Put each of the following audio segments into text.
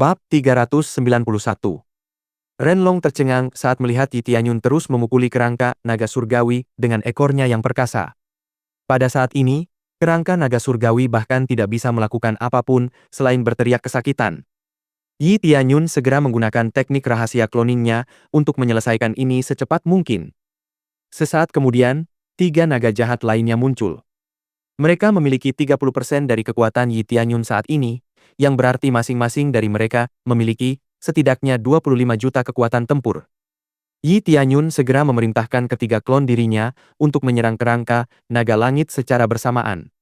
Bab 391. Renlong tercengang saat melihat Yi Tianyun terus memukuli kerangka naga surgawi dengan ekornya yang perkasa. Pada saat ini, kerangka naga surgawi bahkan tidak bisa melakukan apapun selain berteriak kesakitan. Yi Tianyun segera menggunakan teknik rahasia cloningnya untuk menyelesaikan ini secepat mungkin. Sesaat kemudian, 3 naga jahat lainnya muncul. Mereka memiliki 30% dari kekuatan Yi Tianyun saat ini, yang berarti masing-masing dari mereka memiliki setidaknya 25 juta kekuatan tempur. Yi Tianyun segera memerintahkan ketiga klon dirinya untuk menyerang kerangka naga langit secara bersamaan.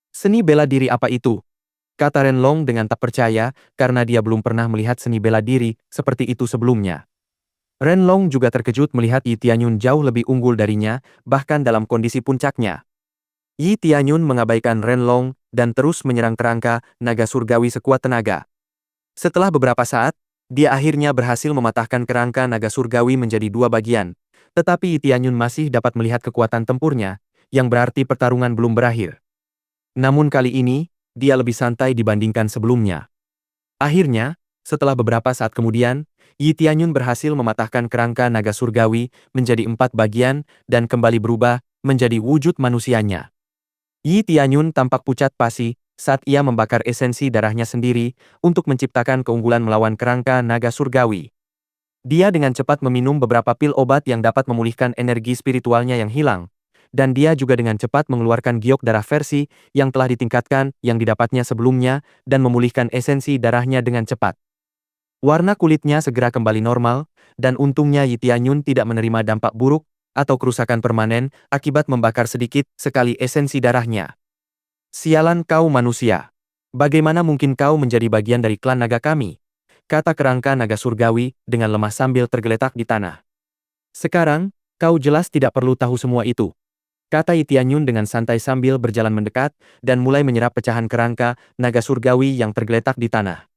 Seni bela diri apa itu? Kata Renlong dengan tak percaya karena dia belum pernah melihat seni bela diri seperti itu sebelumnya. Renlong juga terkejut melihat Yi Tianyun jauh lebih unggul darinya, bahkan dalam kondisi puncaknya. Yi Tianyun mengabaikan Renlong dan terus menyerang kerangka naga surgawi sekuat tenaga. Setelah beberapa saat, dia akhirnya berhasil mematahkan kerangka naga surgawi menjadi 2 bagian, tetapi Yi Tianyun masih dapat melihat kekuatan tempurnya, yang berarti pertarungan belum berakhir. Namun kali ini, dia lebih santai dibandingkan sebelumnya. Akhirnya, setelah beberapa saat kemudian, Yi Tianyun berhasil mematahkan kerangka naga surgawi menjadi 4 bagian dan kembali berubah menjadi wujud manusianya. Yi Tianyun tampak pucat pasi saat ia membakar esensi darahnya sendiri untuk menciptakan keunggulan melawan kerangka naga surgawi. Dia dengan cepat meminum beberapa pil obat yang dapat memulihkan energi spiritualnya yang hilang, dan dia juga dengan cepat mengeluarkan giok darah versi yang telah ditingkatkan yang didapatnya sebelumnya dan memulihkan esensi darahnya dengan cepat. Warna kulitnya segera kembali normal, dan untungnya Yi Tianyun tidak menerima dampak buruk atau kerusakan permanen akibat membakar sedikit sekali esensi darahnya. Sialan kau manusia. Bagaimana mungkin kau menjadi bagian dari klan naga kami? Kata kerangka naga surgawi dengan lemah sambil tergeletak di tanah. Sekarang, kau jelas tidak perlu tahu semua itu. Kata Yi Tianyun dengan santai sambil berjalan mendekat dan mulai menyerap pecahan kerangka naga surgawi yang tergeletak di tanah.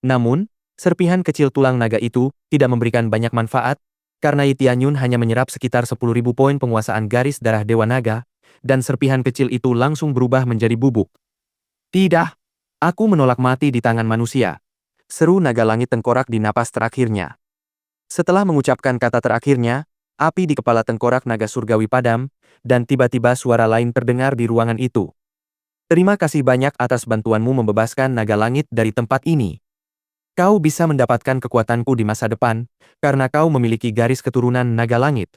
Namun, serpihan kecil tulang naga itu tidak memberikan banyak manfaat, karena Yi Tianyun hanya menyerap sekitar 10.000 poin penguasaan garis darah Dewa Naga, dan serpihan kecil itu langsung berubah menjadi bubuk. Tidak, aku menolak mati di tangan manusia. Seru naga langit tengkorak di napas terakhirnya. Setelah mengucapkan kata terakhirnya, api di kepala tengkorak naga surgawi padam, dan tiba-tiba suara lain terdengar di ruangan itu. Terima kasih banyak atas bantuanmu membebaskan naga langit dari tempat ini. Kau bisa mendapatkan kekuatanku di masa depan, karena kau memiliki garis keturunan naga langit.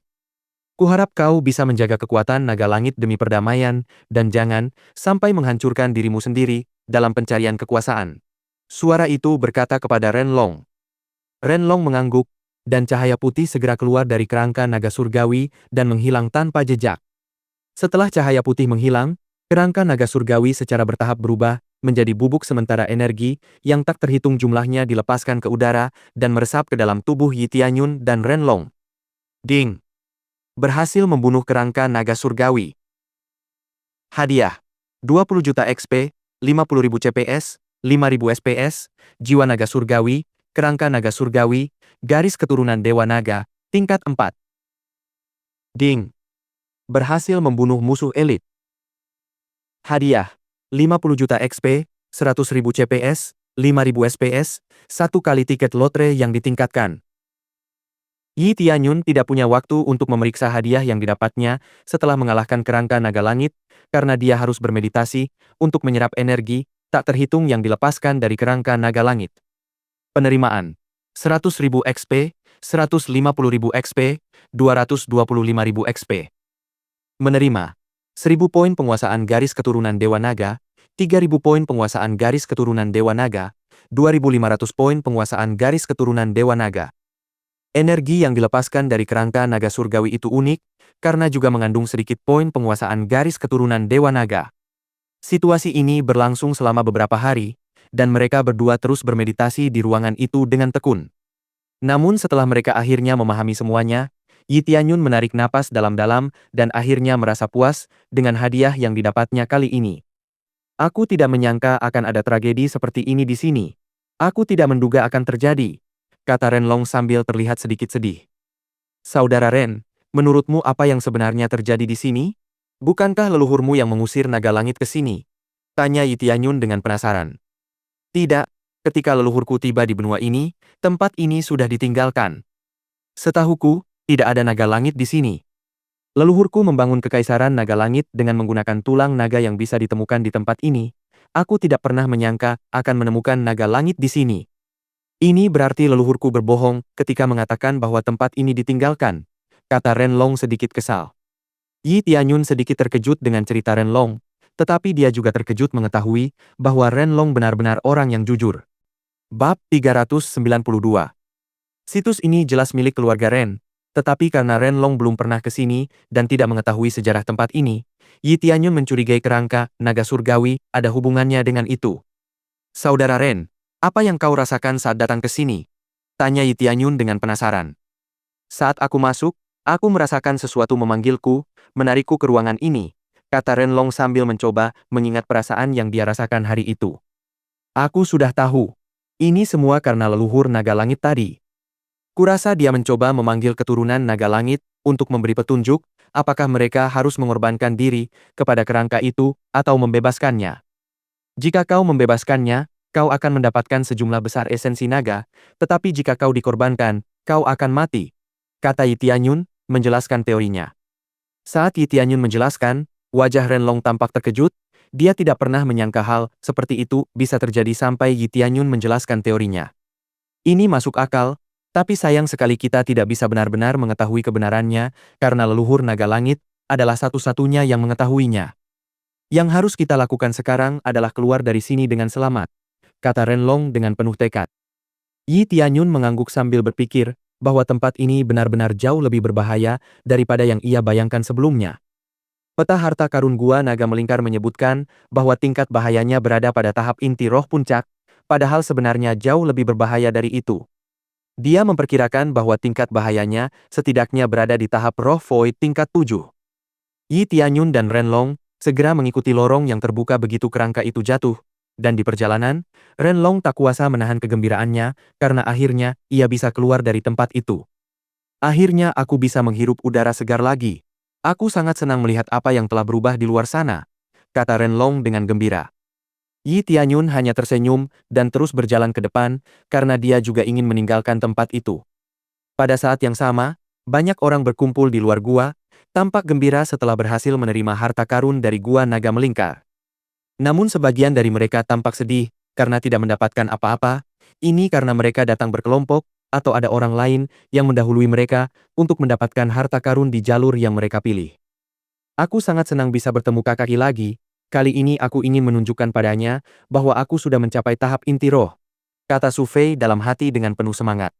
Kuharap kau bisa menjaga kekuatan naga langit demi perdamaian, dan jangan sampai menghancurkan dirimu sendiri dalam pencarian kekuasaan. Suara itu berkata kepada Renlong. Renlong mengangguk, dan cahaya putih segera keluar dari kerangka naga surgawi dan menghilang tanpa jejak. Setelah cahaya putih menghilang, kerangka naga surgawi secara bertahap berubah menjadi bubuk sementara energi yang tak terhitung jumlahnya dilepaskan ke udara dan meresap ke dalam tubuh Yi Tianyun dan Renlong. Ding! Berhasil membunuh kerangka naga surgawi. Hadiah. 20 juta XP, 50.000 CPS, 5.000 SPS, jiwa naga surgawi, kerangka naga surgawi, garis keturunan Dewa Naga, tingkat 4. Ding! Berhasil membunuh musuh elit. Hadiah. 50 juta XP, 100.000 CPS, 5.000 SPS, 1 kali tiket lotre yang ditingkatkan. Yi Tianyun tidak punya waktu untuk memeriksa hadiah yang didapatnya setelah mengalahkan kerangka naga langit, karena dia harus bermeditasi untuk menyerap energi tak terhitung yang dilepaskan dari kerangka naga langit. Penerimaan. 100.000 XP, 150.000 XP, 225.000 XP. Menerima. 1.000 poin penguasaan garis keturunan Dewa Naga, 3.000 poin penguasaan garis keturunan Dewa Naga, 2.500 poin penguasaan garis keturunan Dewa Naga. Energi yang dilepaskan dari kerangka naga surgawi itu unik, karena juga mengandung sedikit poin penguasaan garis keturunan Dewa Naga. Situasi ini berlangsung selama beberapa hari, dan mereka berdua terus bermeditasi di ruangan itu dengan tekun. Namun setelah mereka akhirnya memahami semuanya, Yi Tianyun menarik napas dalam-dalam dan akhirnya merasa puas dengan hadiah yang didapatnya kali ini. Aku tidak menyangka akan ada tragedi seperti ini di sini. Aku tidak menduga akan terjadi, kata Renlong sambil terlihat sedikit sedih. Saudara Ren, menurutmu apa yang sebenarnya terjadi di sini? Bukankah leluhurmu yang mengusir naga langit ke sini? Tanya Yi Tianyun dengan penasaran. Tidak, Ketika leluhurku tiba di benua ini, tempat ini sudah ditinggalkan. Setahuku, tidak ada naga langit di sini. Leluhurku membangun kekaisaran naga langit dengan menggunakan tulang naga yang bisa ditemukan di tempat ini. Aku tidak pernah menyangka akan menemukan naga langit di sini. Ini berarti leluhurku berbohong ketika mengatakan bahwa tempat ini ditinggalkan, kata Renlong sedikit kesal. Yi Tianyun sedikit terkejut dengan cerita Renlong, tetapi dia juga terkejut mengetahui bahwa Renlong benar-benar orang yang jujur. Bab 392. Situs ini jelas milik keluarga Ren, tetapi karena Renlong belum pernah ke sini dan tidak mengetahui sejarah tempat ini, Yi Tianyun mencurigai kerangka naga surgawi ada hubungannya dengan itu. Saudara Ren, apa yang kau rasakan saat datang ke sini? Tanya Yi Tianyun dengan penasaran. Saat aku masuk, aku merasakan sesuatu memanggilku, menarikku ke ruangan ini, kata Renlong sambil mencoba mengingat perasaan yang dia rasakan hari itu. Aku sudah tahu. Ini semua karena leluhur naga langit tadi. Kurasa dia mencoba memanggil keturunan naga langit untuk memberi petunjuk apakah mereka harus mengorbankan diri kepada kerangka itu atau membebaskannya. Jika kau membebaskannya, kau akan mendapatkan sejumlah besar esensi naga, tetapi jika kau dikorbankan, kau akan mati, kata Yi Tianyun menjelaskan teorinya. Saat Yi Tianyun menjelaskan, wajah Renlong tampak terkejut. Dia tidak pernah menyangka hal seperti itu bisa terjadi sampai Yi Tianyun menjelaskan teorinya. Ini masuk akal, tapi sayang sekali kita tidak bisa benar-benar mengetahui kebenarannya karena leluhur naga langit adalah satu-satunya yang mengetahuinya. Yang harus kita lakukan sekarang adalah keluar dari sini dengan selamat, kata Renlong dengan penuh tekad. Yi Tianyun mengangguk sambil berpikir bahwa tempat ini benar-benar jauh lebih berbahaya daripada yang ia bayangkan sebelumnya. Peta harta karun Gua Naga Melingkar menyebutkan bahwa tingkat bahayanya berada pada tahap inti roh puncak, padahal sebenarnya jauh lebih berbahaya dari itu. Dia memperkirakan bahwa tingkat bahayanya setidaknya berada di tahap roh void tingkat 7. Yi Tianyun dan Renlong segera mengikuti lorong yang terbuka begitu kerangka itu jatuh, dan di perjalanan, Renlong tak kuasa menahan kegembiraannya karena akhirnya ia bisa keluar dari tempat itu. Akhirnya aku bisa menghirup udara segar lagi. Aku sangat senang melihat apa yang telah berubah di luar sana, kata Renlong dengan gembira. Yi Tianyun hanya tersenyum dan terus berjalan ke depan karena dia juga ingin meninggalkan tempat itu. Pada saat yang sama, banyak orang berkumpul di luar gua, tampak gembira setelah berhasil menerima harta karun dari Gua Naga Melingkar. Namun sebagian dari mereka tampak sedih karena tidak mendapatkan apa-apa, ini karena mereka datang berkelompok, atau ada orang lain yang mendahului mereka untuk mendapatkan harta karun di jalur yang mereka pilih. Aku sangat senang bisa bertemu kakak lagi, kali ini aku ingin menunjukkan padanya bahwa aku sudah mencapai tahap inti roh, kata Su Fei dalam hati dengan penuh semangat.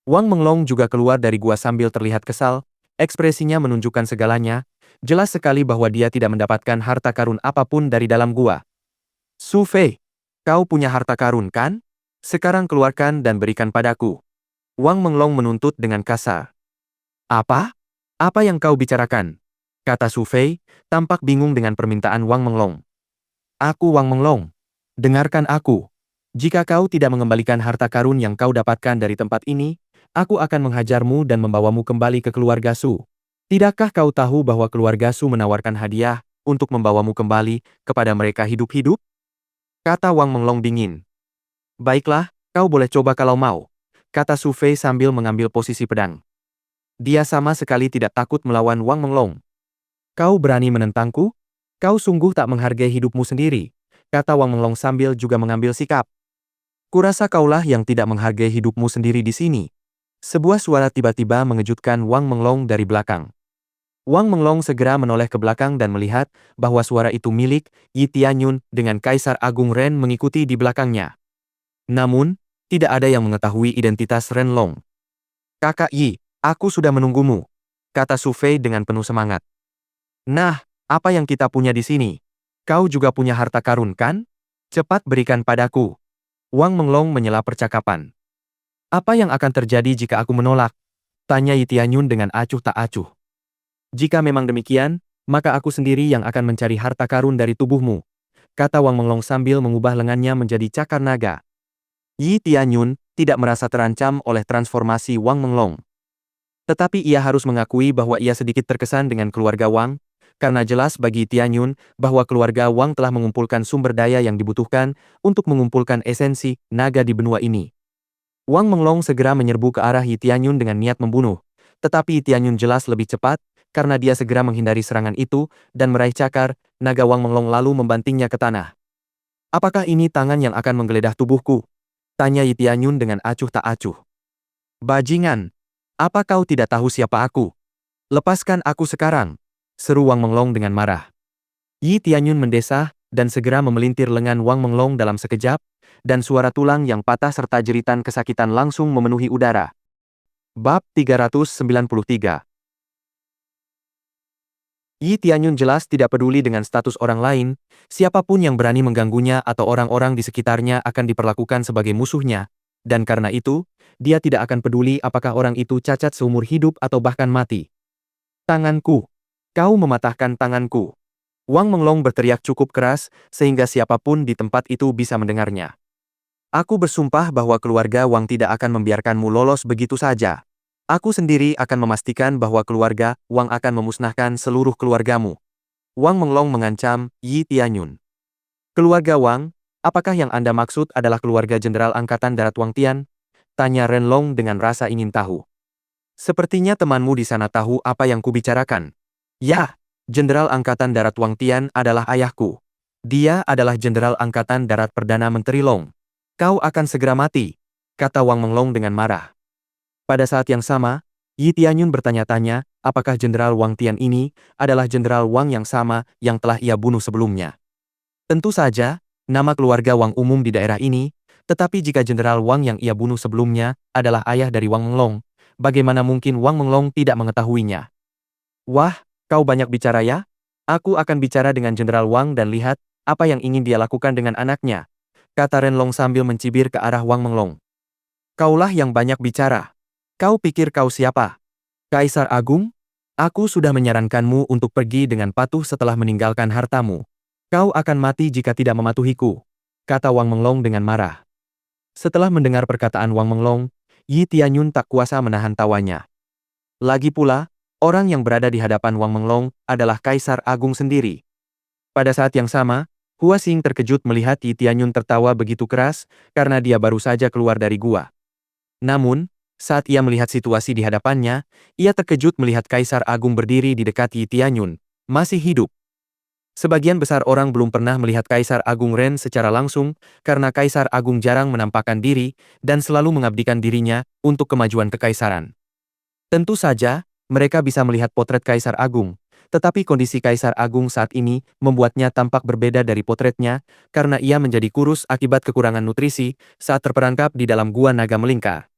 Wang Menglong juga keluar dari gua sambil terlihat kesal, ekspresinya menunjukkan segalanya, jelas sekali bahwa dia tidak mendapatkan harta karun apapun dari dalam gua. Su Fei, kau punya harta karun kan? Sekarang keluarkan dan berikan padaku. Wang Menglong menuntut dengan kasar. Apa? Apa yang kau bicarakan? Kata Su Fei, tampak bingung dengan permintaan Wang Menglong. Aku Wang Menglong. Dengarkan aku. Jika kau tidak mengembalikan harta karun yang kau dapatkan dari tempat ini, aku akan menghajarmu dan membawamu kembali ke keluarga Su. Tidakkah kau tahu bahwa keluarga Su menawarkan hadiah untuk membawamu kembali kepada mereka hidup-hidup? Kata Wang Menglong dingin. Baiklah, kau boleh coba kalau mau, kata Su Fei sambil mengambil posisi pedang. Dia sama sekali tidak takut melawan Wang Menglong. Kau berani menentangku? Kau sungguh tak menghargai hidupmu sendiri, kata Wang Menglong sambil juga mengambil sikap. Kurasa kaulah yang tidak menghargai hidupmu sendiri di sini. Sebuah suara tiba-tiba mengejutkan Wang Menglong dari belakang. Wang Menglong segera menoleh ke belakang dan melihat bahwa suara itu milik Yi Tianyun dengan Kaisar Agung Ren mengikuti di belakangnya. Namun, tidak ada yang mengetahui identitas Renlong. Kakak Yi, aku sudah menunggumu, kata Su Fei dengan penuh semangat. Nah, apa yang kita punya di sini? Kau juga punya harta karun kan? Cepat berikan padaku. Wang Menglong menyela percakapan. Apa yang akan terjadi jika aku menolak? Tanya Yi Tianyun dengan acuh tak acuh. Jika memang demikian, maka aku sendiri yang akan mencari harta karun dari tubuhmu, kata Wang Menglong sambil mengubah lengannya menjadi cakar naga. Yi Tianyun tidak merasa terancam oleh transformasi Wang Menglong. Tetapi ia harus mengakui bahwa ia sedikit terkesan dengan keluarga Wang, karena jelas bagi Tianyun bahwa keluarga Wang telah mengumpulkan sumber daya yang dibutuhkan untuk mengumpulkan esensi naga di benua ini. Wang Menglong segera menyerbu ke arah Yi Tianyun dengan niat membunuh, tetapi Yi Tianyun jelas lebih cepat, karena dia segera menghindari serangan itu dan meraih cakar, naga Wang Menglong lalu membantingnya ke tanah. Apakah ini tangan yang akan menggeledah tubuhku? Tanya Yi Tianyun dengan acuh tak acuh. Bajingan! Apa kau tidak tahu siapa aku? Lepaskan aku sekarang! Seru Wang Menglong dengan marah. Yi Tianyun mendesah, dan segera memelintir lengan Wang Menglong dalam sekejap, dan suara tulang yang patah serta jeritan kesakitan langsung memenuhi udara. Bab 393. Yi Tianyun jelas tidak peduli dengan status orang lain, siapapun yang berani mengganggunya atau orang-orang di sekitarnya akan diperlakukan sebagai musuhnya, dan karena itu, dia tidak akan peduli apakah orang itu cacat seumur hidup atau bahkan mati. Tanganku! Kau mematahkan tanganku! Wang Menglong berteriak cukup keras, sehingga siapapun di tempat itu bisa mendengarnya. Aku bersumpah bahwa keluarga Wang tidak akan membiarkanmu lolos begitu saja. Aku sendiri akan memastikan bahwa keluarga Wang akan memusnahkan seluruh keluargamu. Wang Menglong mengancam Yi Tianyun. Keluarga Wang, apakah yang Anda maksud adalah keluarga Jenderal Angkatan Darat Wang Tian? Tanya Renlong dengan rasa ingin tahu. Sepertinya temanmu di sana tahu apa yang kubicarakan. Ya! Jenderal Angkatan Darat Wang Tian adalah ayahku. Dia adalah Jenderal Angkatan Darat Perdana Menteri Long. Kau akan segera mati, kata Wang Menglong dengan marah. Pada saat yang sama, Yi Tianyun bertanya-tanya, apakah Jenderal Wang Tian ini adalah Jenderal Wang yang sama yang telah ia bunuh sebelumnya. Tentu saja, nama keluarga Wang umum di daerah ini, tetapi jika Jenderal Wang yang ia bunuh sebelumnya adalah ayah dari Wang Menglong, bagaimana mungkin Wang Menglong tidak mengetahuinya? Wah! Kau banyak bicara ya? Aku akan bicara dengan Jenderal Wang dan lihat apa yang ingin dia lakukan dengan anaknya, kata Renlong sambil mencibir ke arah Wang Menglong. Kaulah yang banyak bicara. Kau pikir kau siapa? Kaisar Agung? Aku sudah menyarankanmu untuk pergi dengan patuh setelah meninggalkan hartamu. Kau akan mati jika tidak mematuhiku, kata Wang Menglong dengan marah. Setelah mendengar perkataan Wang Menglong, Yi Tianyun tak kuasa menahan tawanya. Lagi pula, orang yang berada di hadapan Wang Menglong adalah Kaisar Agung sendiri. Pada saat yang sama, Hua Xing terkejut melihat Yi Tianyun tertawa begitu keras karena dia baru saja keluar dari gua. Namun, saat ia melihat situasi di hadapannya, ia terkejut melihat Kaisar Agung berdiri di dekat Yi Tianyun, masih hidup. Sebagian besar orang belum pernah melihat Kaisar Agung Ren secara langsung karena Kaisar Agung jarang menampakkan diri dan selalu mengabdikan dirinya untuk kemajuan kekaisaran. Tentu saja, mereka bisa melihat potret Kaisar Agung, tetapi kondisi Kaisar Agung saat ini membuatnya tampak berbeda dari potretnya karena ia menjadi kurus akibat kekurangan nutrisi saat terperangkap di dalam gua naga melingkar.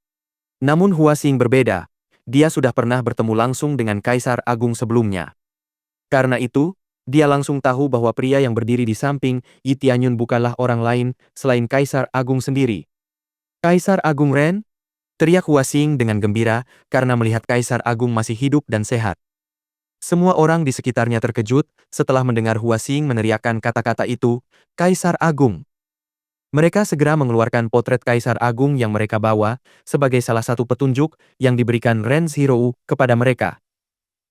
Namun Hua Xing berbeda, dia sudah pernah bertemu langsung dengan Kaisar Agung sebelumnya. Karena itu, dia langsung tahu bahwa pria yang berdiri di samping Yi Tianyun bukanlah orang lain selain Kaisar Agung sendiri. Kaisar Agung Ren? Teriak Hua Xing dengan gembira karena melihat Kaisar Agung masih hidup dan sehat. Semua orang di sekitarnya terkejut setelah mendengar Hua Xing meneriakkan kata-kata itu, Kaisar Agung. Mereka segera mengeluarkan potret Kaisar Agung yang mereka bawa sebagai salah satu petunjuk yang diberikan Ren Zhirou kepada mereka.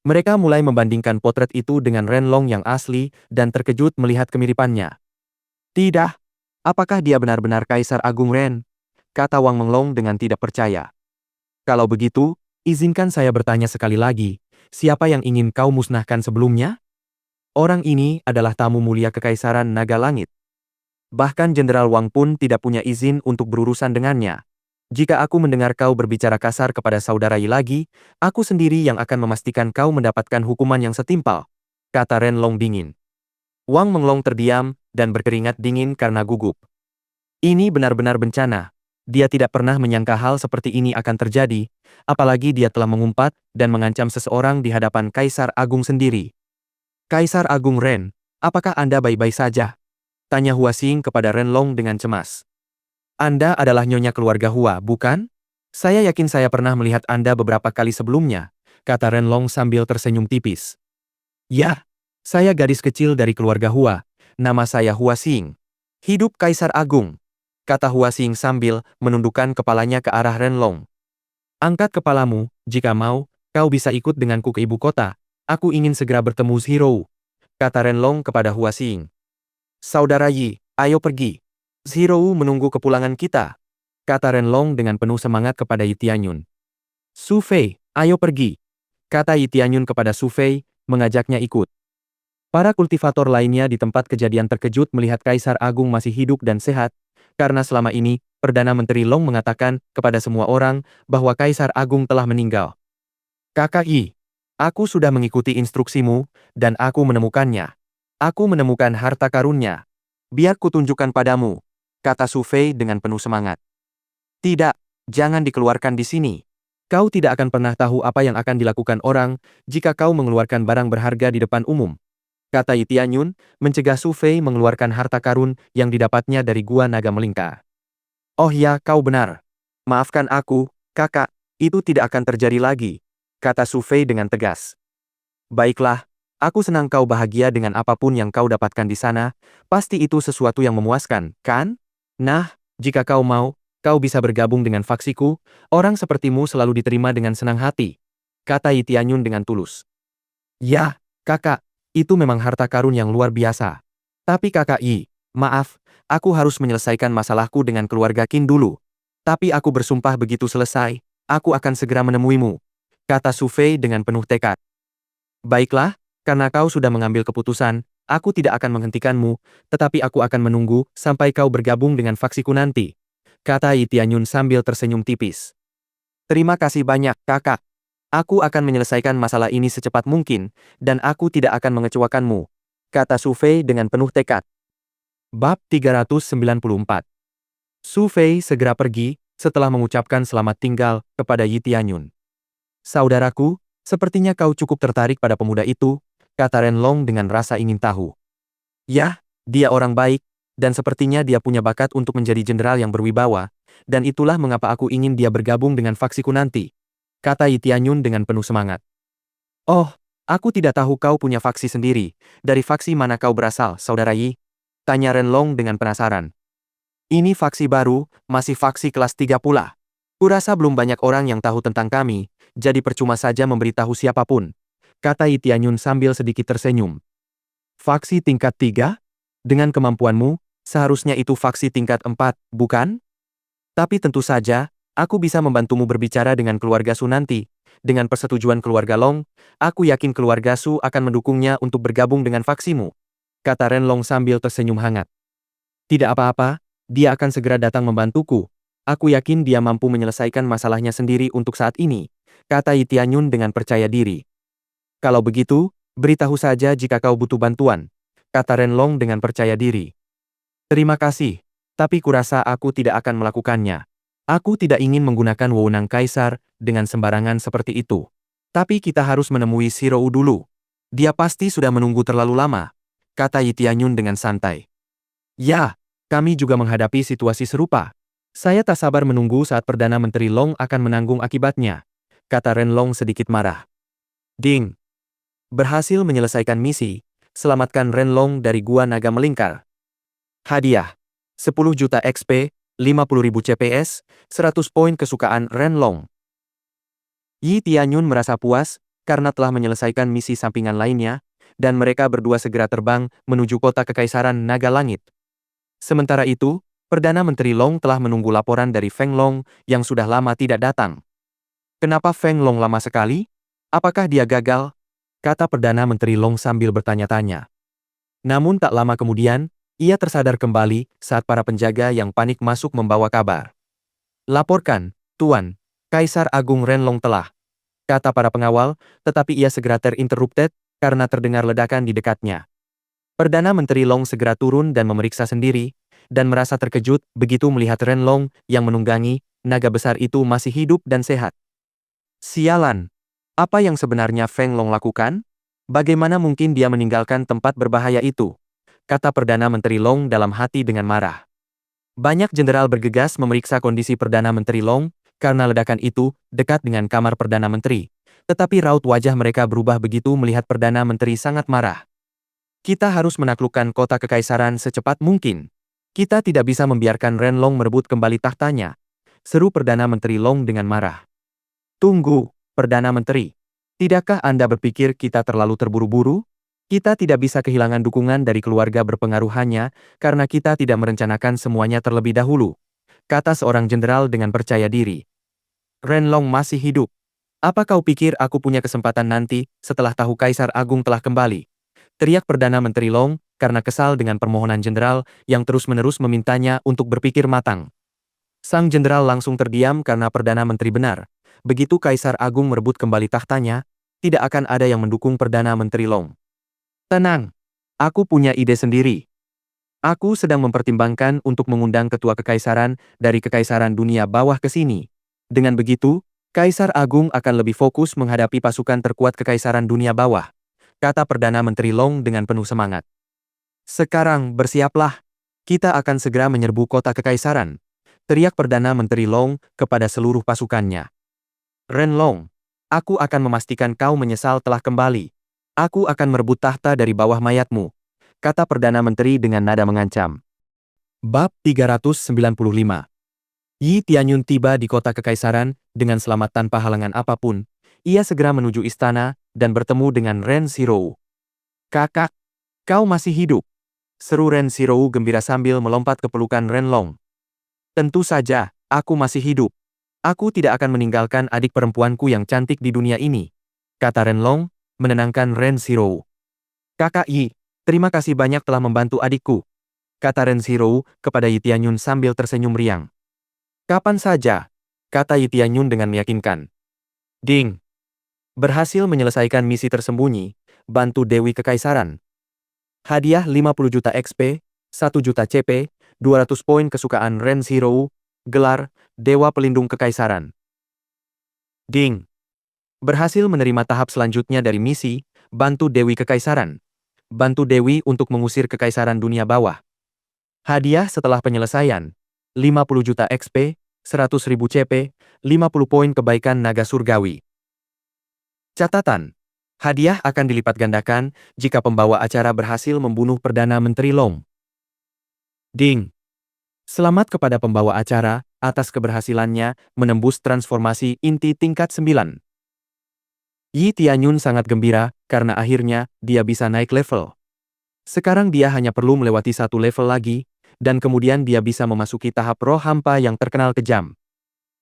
Mereka mulai membandingkan potret itu dengan Renlong yang asli dan terkejut melihat kemiripannya. Tidak. Apakah dia benar-benar Kaisar Agung Ren? Kata Wang Menglong dengan tidak percaya. Kalau begitu, izinkan saya bertanya sekali lagi, siapa yang ingin kau musnahkan sebelumnya? Orang ini adalah tamu mulia Kekaisaran Naga Langit. Bahkan Jenderal Wang pun tidak punya izin untuk berurusan dengannya. Jika aku mendengar kau berbicara kasar kepada saudara Yi lagi, aku sendiri yang akan memastikan kau mendapatkan hukuman yang setimpal, kata Renlong dingin. Wang Menglong terdiam dan berkeringat dingin karena gugup. Ini benar-benar bencana. Dia tidak pernah menyangka hal seperti ini akan terjadi, apalagi dia telah mengumpat dan mengancam seseorang di hadapan Kaisar Agung sendiri. Kaisar Agung Ren, apakah Anda baik-baik saja? Tanya Hua Xing kepada Renlong dengan cemas. Anda adalah nyonya keluarga Hua, bukan? Saya yakin saya pernah melihat Anda beberapa kali sebelumnya, kata Renlong sambil tersenyum tipis. Ya, saya gadis kecil dari keluarga Hua, nama saya Hua Xing. Hidup Kaisar Agung, kata Hua Xing sambil menundukkan kepalanya ke arah Renlong. Angkat kepalamu, jika mau, kau bisa ikut denganku ke ibu kota, Aku ingin segera bertemu Zhirou, kata Renlong kepada Hua Xing. Saudara Yi, ayo pergi. Zhirou menunggu kepulangan kita, kata Renlong dengan penuh semangat kepada Yi Tianyun. Su Fei, ayo pergi, kata Yi Tianyun kepada Su Fei, mengajaknya ikut. Para kultivator lainnya di tempat kejadian terkejut melihat Kaisar Agung masih hidup dan sehat, karena selama ini, Perdana Menteri Long mengatakan kepada semua orang bahwa Kaisar Agung telah meninggal. Kakak Yi, aku sudah mengikuti instruksimu, dan aku menemukannya. Aku menemukan harta karunnya. Biar kutunjukkan padamu, kata Su Fei dengan penuh semangat. Tidak, jangan dikeluarkan di sini. Kau tidak akan pernah tahu apa yang akan dilakukan orang jika kau mengeluarkan barang berharga di depan umum, kata Yi Tianyun, mencegah Su Fei mengeluarkan harta karun yang didapatnya dari Gua Naga Melingkar. Oh ya, kau benar. Maafkan aku, kakak, itu tidak akan terjadi lagi, kata Su Fei dengan tegas. Baiklah, aku senang kau bahagia dengan apapun yang kau dapatkan di sana, pasti itu sesuatu yang memuaskan, kan? Nah, jika kau mau, kau bisa bergabung dengan faksiku, orang sepertimu selalu diterima dengan senang hati, kata Yi Tianyun dengan tulus. Ya, kakak, itu memang harta karun yang luar biasa. Tapi kakak Yi, maaf, aku harus menyelesaikan masalahku dengan keluarga Qin dulu. Tapi aku bersumpah begitu selesai, aku akan segera menemuimu, kata Su Fei dengan penuh tekad. Baiklah, karena kau sudah mengambil keputusan, aku tidak akan menghentikanmu, tetapi aku akan menunggu sampai kau bergabung dengan faksiku nanti, kata Yi Tianyun sambil tersenyum tipis. Terima kasih banyak, kakak. Aku akan menyelesaikan masalah ini secepat mungkin, dan aku tidak akan mengecewakanmu, kata Su Fei dengan penuh tekad. Bab 394. Su Fei segera pergi, setelah mengucapkan selamat tinggal kepada Yi Tianyun. Saudaraku, sepertinya kau cukup tertarik pada pemuda itu, kata Renlong dengan rasa ingin tahu. Yah, dia orang baik, dan sepertinya dia punya bakat untuk menjadi jenderal yang berwibawa, dan itulah mengapa aku ingin dia bergabung dengan faksiku nanti, kata Yi Tianyun dengan penuh semangat. Oh, aku tidak tahu kau punya faksi sendiri, dari faksi mana kau berasal, saudara Yi? Tanya Renlong dengan penasaran. Ini faksi baru, masih faksi kelas 3 pula. Kurasa belum banyak orang yang tahu tentang kami, jadi percuma saja memberitahu siapapun, kata Yi Tianyun sambil sedikit tersenyum. Faksi tingkat 3? Dengan kemampuanmu, seharusnya itu faksi tingkat 4, bukan? Tapi tentu saja, aku bisa membantumu berbicara dengan keluarga Su nanti. Dengan persetujuan keluarga Long, aku yakin keluarga Su akan mendukungnya untuk bergabung dengan faksimu, kata Renlong sambil tersenyum hangat. Tidak apa-apa, dia akan segera datang membantuku. Aku yakin dia mampu menyelesaikan masalahnya sendiri untuk saat ini, kata Yi Tianyun dengan percaya diri. Kalau begitu, beritahu saja jika kau butuh bantuan, kata Renlong dengan percaya diri. Terima kasih, tapi kurasa aku tidak akan melakukannya. Aku tidak ingin menggunakan wewenang kaisar dengan sembarangan seperti itu. Tapi kita harus menemui Zhirou dulu. Dia pasti sudah menunggu terlalu lama, kata Yi Tianyun dengan santai. Ya, kami juga menghadapi situasi serupa. Saya tak sabar menunggu saat Perdana Menteri Long akan menanggung akibatnya, kata Renlong sedikit marah. Ding! Berhasil menyelesaikan misi, selamatkan Renlong dari Gua Naga Melingkar. Hadiah, 10 juta XP, 50.000 CPS, 100 poin kesukaan Renlong. Yi Tianyun merasa puas, karena telah menyelesaikan misi sampingan lainnya, dan mereka berdua segera terbang menuju kota Kekaisaran Naga Langit. Sementara itu, Perdana Menteri Long telah menunggu laporan dari Feng Long yang sudah lama tidak datang. Kenapa Feng Long lama sekali? Apakah dia gagal? Kata Perdana Menteri Long sambil bertanya-tanya. Namun tak lama kemudian, ia tersadar kembali saat para penjaga yang panik masuk membawa kabar. Laporkan, Tuan, Kaisar Agung Renlong telah, kata para pengawal, tetapi ia segera terinterrupted karena terdengar ledakan di dekatnya. Perdana Menteri Long segera turun dan memeriksa sendiri, dan merasa terkejut begitu melihat Renlong yang menunggangi naga besar itu masih hidup dan sehat. Sialan! Apa yang sebenarnya Feng Long lakukan? Bagaimana mungkin dia meninggalkan tempat berbahaya itu? Kata Perdana Menteri Long dalam hati dengan marah. Banyak jenderal bergegas memeriksa kondisi Perdana Menteri Long, karena ledakan itu dekat dengan kamar Perdana Menteri. Tetapi raut wajah mereka berubah begitu melihat Perdana Menteri sangat marah. Kita harus menaklukkan kota Kekaisaran secepat mungkin. Kita tidak bisa membiarkan Renlong merebut kembali tahtanya, seru Perdana Menteri Long dengan marah. Tunggu, Perdana Menteri. Tidakkah Anda berpikir kita terlalu terburu-buru? Kita tidak bisa kehilangan dukungan dari keluarga berpengaruh hanya karena kita tidak merencanakan semuanya terlebih dahulu, kata seorang jenderal dengan percaya diri. Renlong masih hidup. Apa kau pikir aku punya kesempatan nanti setelah tahu Kaisar Agung telah kembali? Teriak Perdana Menteri Long karena kesal dengan permohonan jenderal yang terus-menerus memintanya untuk berpikir matang. Sang jenderal langsung terdiam karena Perdana Menteri benar. Begitu Kaisar Agung merebut kembali tahtanya, tidak akan ada yang mendukung Perdana Menteri Long. Tenang, aku punya ide sendiri. Aku sedang mempertimbangkan untuk mengundang ketua kekaisaran dari kekaisaran dunia bawah ke sini. Dengan begitu, Kaisar Agung akan lebih fokus menghadapi pasukan terkuat kekaisaran dunia bawah, kata Perdana Menteri Long dengan penuh semangat. Sekarang bersiaplah, kita akan segera menyerbu kota kekaisaran, teriak Perdana Menteri Long kepada seluruh pasukannya. Renlong, aku akan memastikan kau menyesal telah kembali. Aku akan merebut tahta dari bawah mayatmu, kata Perdana Menteri dengan nada mengancam. Bab 395. Yi Tianyun tiba di kota kekaisaran dengan selamat tanpa halangan apapun. Ia segera menuju istana dan bertemu dengan Ren Xirou. Kakak, kau masih hidup, seru Ren Xirou gembira sambil melompat ke pelukan Renlong. Tentu saja, aku masih hidup. Aku tidak akan meninggalkan adik perempuanku yang cantik di dunia ini, kata Renlong, menenangkan Ren Xirou. Kakak Yi, terima kasih banyak telah membantu adikku, kata Ren Xirou kepada Yi Tianyun sambil tersenyum riang. Kapan saja, kata Yi Tianyun dengan meyakinkan. Ding. Berhasil menyelesaikan misi tersembunyi, bantu Dewi Kekaisaran. Hadiah 50 juta XP, 1 juta CP, 200 poin kesukaan Ren Xirou, gelar, Dewa Pelindung Kekaisaran. Ding. Berhasil menerima tahap selanjutnya dari misi, bantu Dewi Kekaisaran. Bantu Dewi untuk mengusir Kekaisaran dunia bawah. Hadiah setelah penyelesaian, 50 juta XP, 100.000 CP, 50 poin kebaikan naga surgawi. Catatan, hadiah akan dilipat gandakan jika pembawa acara berhasil membunuh Perdana Menteri Long. Ding. Selamat kepada pembawa acara atas keberhasilannya menembus transformasi inti tingkat 9. Yi Tianyun sangat gembira karena akhirnya dia bisa naik level. Sekarang dia hanya perlu melewati satu level lagi, dan kemudian dia bisa memasuki tahap roh hampa yang terkenal kejam.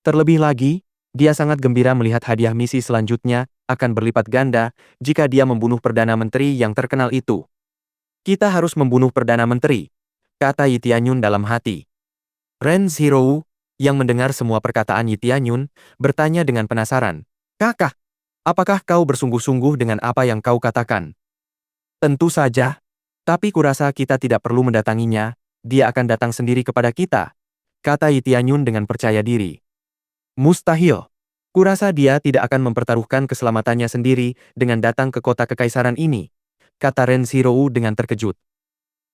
Terlebih lagi, dia sangat gembira melihat hadiah misi selanjutnya akan berlipat ganda jika dia membunuh Perdana Menteri yang terkenal itu. Kita harus membunuh Perdana Menteri, kata Yi Tianyun dalam hati. Ren Xirou, yang mendengar semua perkataan Yi Tianyun, bertanya dengan penasaran. Kakak, apakah kau bersungguh-sungguh dengan apa yang kau katakan? Tentu saja, tapi kurasa kita tidak perlu mendatanginya. Dia akan datang sendiri kepada kita, kata Yi Tianyun dengan percaya diri. Mustahil. Kurasa dia tidak akan mempertaruhkan keselamatannya sendiri dengan datang ke kota kekaisaran ini, kata Ren Xirou dengan terkejut.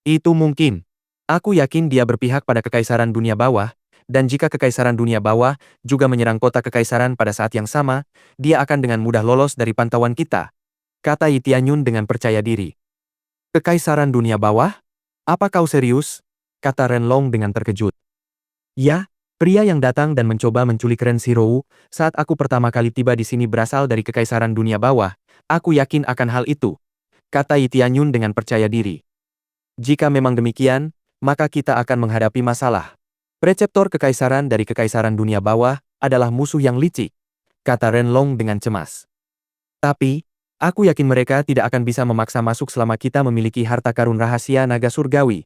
Itu mungkin. Aku yakin dia berpihak pada kekaisaran dunia bawah, dan jika kekaisaran dunia bawah juga menyerang kota kekaisaran pada saat yang sama, dia akan dengan mudah lolos dari pantauan kita, kata Yi Tianyun dengan percaya diri. Kekaisaran dunia bawah? Apa kau serius? Kata Renlong dengan terkejut. Ya, pria yang datang dan mencoba menculik Ren Xirou saat aku pertama kali tiba di sini berasal dari kekaisaran dunia bawah. Aku yakin akan hal itu, kata Yi Tianyun dengan percaya diri. Jika memang demikian, maka kita akan menghadapi masalah. Preceptor kekaisaran dari kekaisaran dunia bawah adalah musuh yang licik, kata Renlong dengan cemas. Tapi, aku yakin mereka tidak akan bisa memaksa masuk selama kita memiliki harta karun rahasia naga surgawi,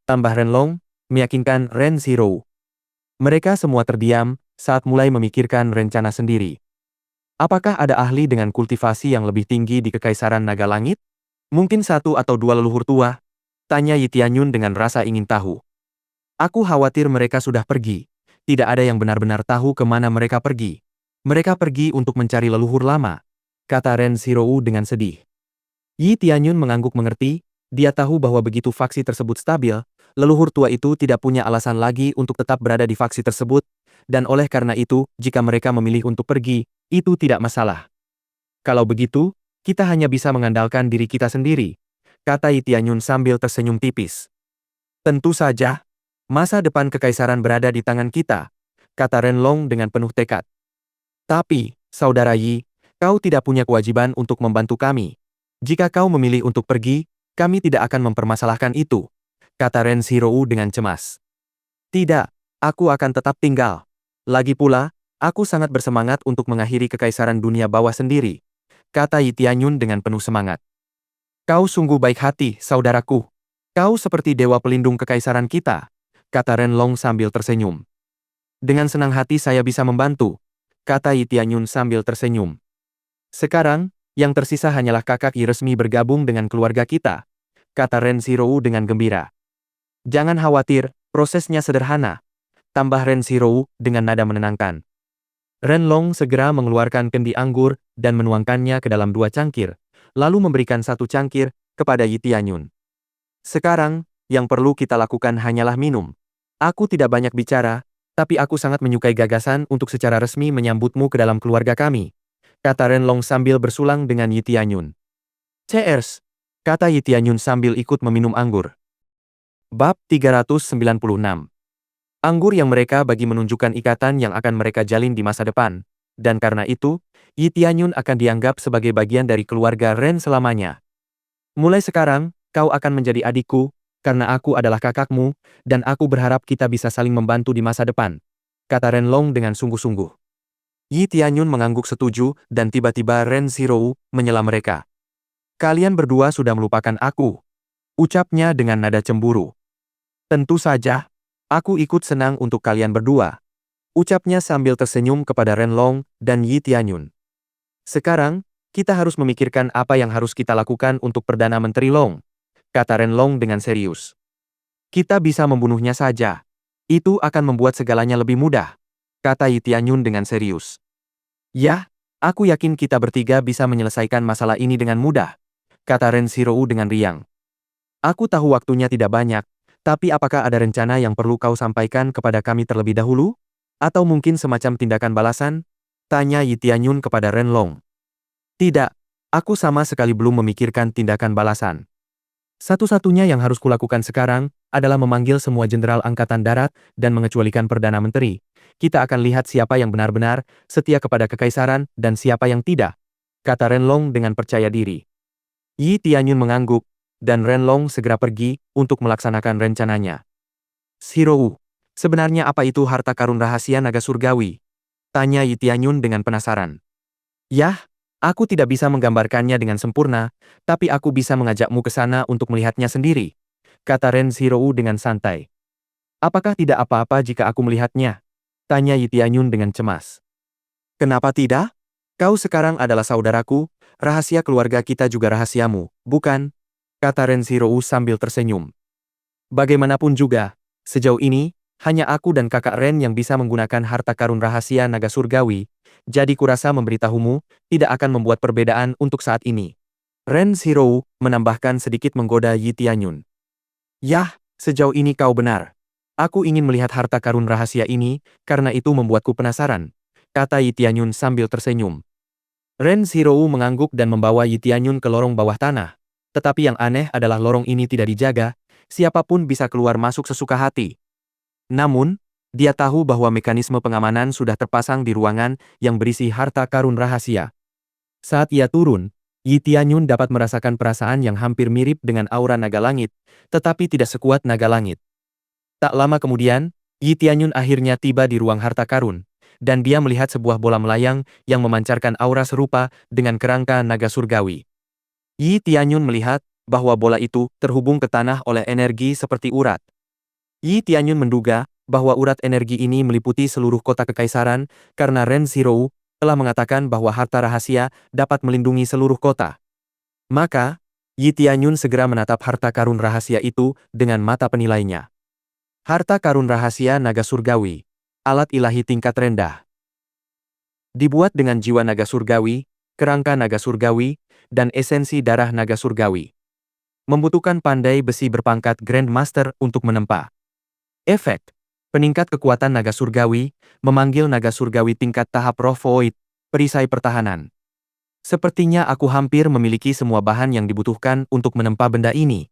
tambah Renlong, meyakinkan Ren Xirou. Mereka semua terdiam saat mulai memikirkan rencana sendiri. Apakah ada ahli dengan kultivasi yang lebih tinggi di Kekaisaran Naga Langit? Mungkin satu atau dua leluhur tua? Tanya Yi Tianyun dengan rasa ingin tahu. Aku khawatir mereka sudah pergi. Tidak ada yang benar-benar tahu kemana mereka pergi. Mereka pergi untuk mencari leluhur lama, kata Ren Xirou dengan sedih. Yi Tianyun mengangguk mengerti. Dia tahu bahwa begitu faksi tersebut stabil, leluhur tua itu tidak punya alasan lagi untuk tetap berada di faksi tersebut, dan oleh karena itu, jika mereka memilih untuk pergi, itu tidak masalah. Kalau begitu, kita hanya bisa mengandalkan diri kita sendiri, kata Yi Tianyun sambil tersenyum tipis. Tentu saja, masa depan kekaisaran berada di tangan kita, kata Renlong dengan penuh tekad. Tapi, saudara Yi, Kau tidak punya kewajiban untuk membantu kami. Jika kau memilih untuk pergi, kami tidak akan mempermasalahkan itu, kata Ren Zhirou dengan cemas. Tidak, aku akan tetap tinggal. Lagi pula, aku sangat bersemangat untuk mengakhiri kekaisaran dunia bawah sendiri, kata Yi Tianyun dengan penuh semangat. Kau sungguh baik hati, saudaraku. Kau seperti dewa pelindung kekaisaran kita, kata Ren Long sambil tersenyum. Dengan senang hati saya bisa membantu, kata Yi Tianyun sambil tersenyum. Sekarang, yang tersisa hanyalah kakak Yi resmi bergabung dengan keluarga kita, kata Ren Zhirou dengan gembira. Jangan khawatir, prosesnya sederhana, tambah Ren Zhirou dengan nada menenangkan. Ren Long segera mengeluarkan kendi anggur dan menuangkannya ke dalam 2 cangkir, lalu memberikan 1 cangkir kepada Yi Tianyun. Sekarang, yang perlu kita lakukan hanyalah minum. Aku tidak banyak bicara, tapi aku sangat menyukai gagasan untuk secara resmi menyambutmu ke dalam keluarga kami, kata Ren Long sambil bersulang dengan Yi Tianyun. Cheers, kata Yi Tianyun sambil ikut meminum anggur. Bab 396. Anggur yang mereka bagi menunjukkan ikatan yang akan mereka jalin di masa depan, dan karena itu, Yi Tianyun akan dianggap sebagai bagian dari keluarga Ren selamanya. Mulai sekarang, kau akan menjadi adikku, karena aku adalah kakakmu, dan aku berharap kita bisa saling membantu di masa depan, kata Ren Long dengan sungguh-sungguh. Yi Tianyun mengangguk setuju dan tiba-tiba Ren Zhirou menyela mereka. Kalian berdua sudah melupakan aku, ucapnya dengan nada cemburu. Tentu saja, aku ikut senang untuk kalian berdua, ucapnya sambil tersenyum kepada Ren Long dan Yi Tianyun. Sekarang, kita harus memikirkan apa yang harus kita lakukan untuk Perdana Menteri Long, kata Ren Long dengan serius. Kita bisa membunuhnya saja. Itu akan membuat segalanya lebih mudah, kata Yi Tianyun dengan serius. Ya, aku yakin kita bertiga bisa menyelesaikan masalah ini dengan mudah, kata Ren Zhirou dengan riang. Aku tahu waktunya tidak banyak, tapi apakah ada rencana yang perlu kau sampaikan kepada kami terlebih dahulu? Atau mungkin semacam tindakan balasan? Tanya Yi Tianyun kepada Ren Long. Tidak, aku sama sekali belum memikirkan tindakan balasan. Satu-satunya yang harus kulakukan sekarang adalah memanggil semua jenderal angkatan darat dan mengecualikan Perdana Menteri. Kita akan lihat siapa yang benar-benar setia kepada kekaisaran dan siapa yang tidak, kata Ren Long dengan percaya diri. Yi Tianyun mengangguk, dan Ren Long segera pergi untuk melaksanakan rencananya. Zhirou, sebenarnya apa itu harta karun rahasia naga surgawi? Tanya Yi Tianyun dengan penasaran. Yah, aku tidak bisa menggambarkannya dengan sempurna, tapi aku bisa mengajakmu ke sana untuk melihatnya sendiri, kata Ren Zhirou dengan santai. Apakah tidak apa-apa jika aku melihatnya? Tanya Yi Tianyun dengan cemas. Kenapa tidak? Kau sekarang adalah saudaraku, rahasia keluarga kita juga rahasiamu, bukan? Kata Ren Zhirou sambil tersenyum. Bagaimanapun juga, sejauh ini, hanya aku dan kakak Ren yang bisa menggunakan harta karun rahasia naga surgawi, jadi kurasa memberitahumu tidak akan membuat perbedaan untuk saat ini. Ren Zhirou menambahkan sedikit menggoda Yi Tianyun. Yah, sejauh ini kau benar. Aku ingin melihat harta karun rahasia ini, karena itu membuatku penasaran, kata Yi Tianyun sambil tersenyum. Ren Zhirou mengangguk dan membawa Yi Tianyun ke lorong bawah tanah. Tetapi yang aneh adalah lorong ini tidak dijaga, siapapun bisa keluar masuk sesuka hati. Namun, dia tahu bahwa mekanisme pengamanan sudah terpasang di ruangan yang berisi harta karun rahasia. Saat ia turun, Yi Tianyun dapat merasakan perasaan yang hampir mirip dengan aura naga langit, tetapi tidak sekuat naga langit. Tak lama kemudian, Yi Tianyun akhirnya tiba di ruang harta karun, dan dia melihat sebuah bola melayang yang memancarkan aura serupa dengan kerangka naga surgawi. Yi Tianyun melihat bahwa bola itu terhubung ke tanah oleh energi seperti urat. Yi Tianyun menduga bahwa urat energi ini meliputi seluruh kota kekaisaran karena Ren Zhirou telah mengatakan bahwa harta rahasia dapat melindungi seluruh kota. Maka, Yi Tianyun segera menatap harta karun rahasia itu dengan mata penilainya. Harta karun rahasia naga surgawi, alat ilahi tingkat rendah. Dibuat dengan jiwa naga surgawi, kerangka naga surgawi, dan esensi darah naga surgawi. Membutuhkan pandai besi berpangkat Grand Master untuk menempa. Efek: peningkat kekuatan naga surgawi, memanggil naga surgawi tingkat tahap roh void, perisai pertahanan. Sepertinya aku hampir memiliki semua bahan yang dibutuhkan untuk menempa benda ini.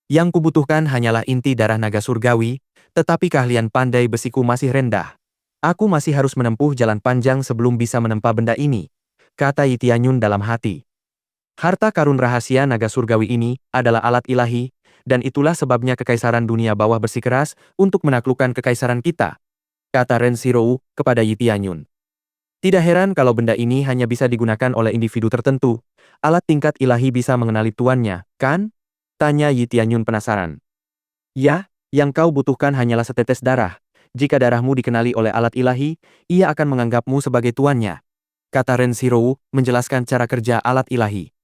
Yang kubutuhkan hanyalah inti darah naga surgawi, tetapi keahlian pandai besiku masih rendah. Aku masih harus menempuh jalan panjang sebelum bisa menempa benda ini, kata Yi Tianyun dalam hati. Harta karun rahasia naga surgawi ini adalah alat ilahi, dan itulah sebabnya kekaisaran dunia bawah bersikeras untuk menaklukkan kekaisaran kita, kata Ren Zhirou kepada Yi Tianyun. Tidak heran kalau benda ini hanya bisa digunakan oleh individu tertentu. Alat tingkat ilahi bisa mengenali tuannya, kan? Tanya Yi Tianyun penasaran. Ya, yang kau butuhkan hanyalah setetes darah. Jika darahmu dikenali oleh alat ilahi, ia akan menganggapmu sebagai tuannya, kata Ren Zhirou menjelaskan cara kerja alat ilahi.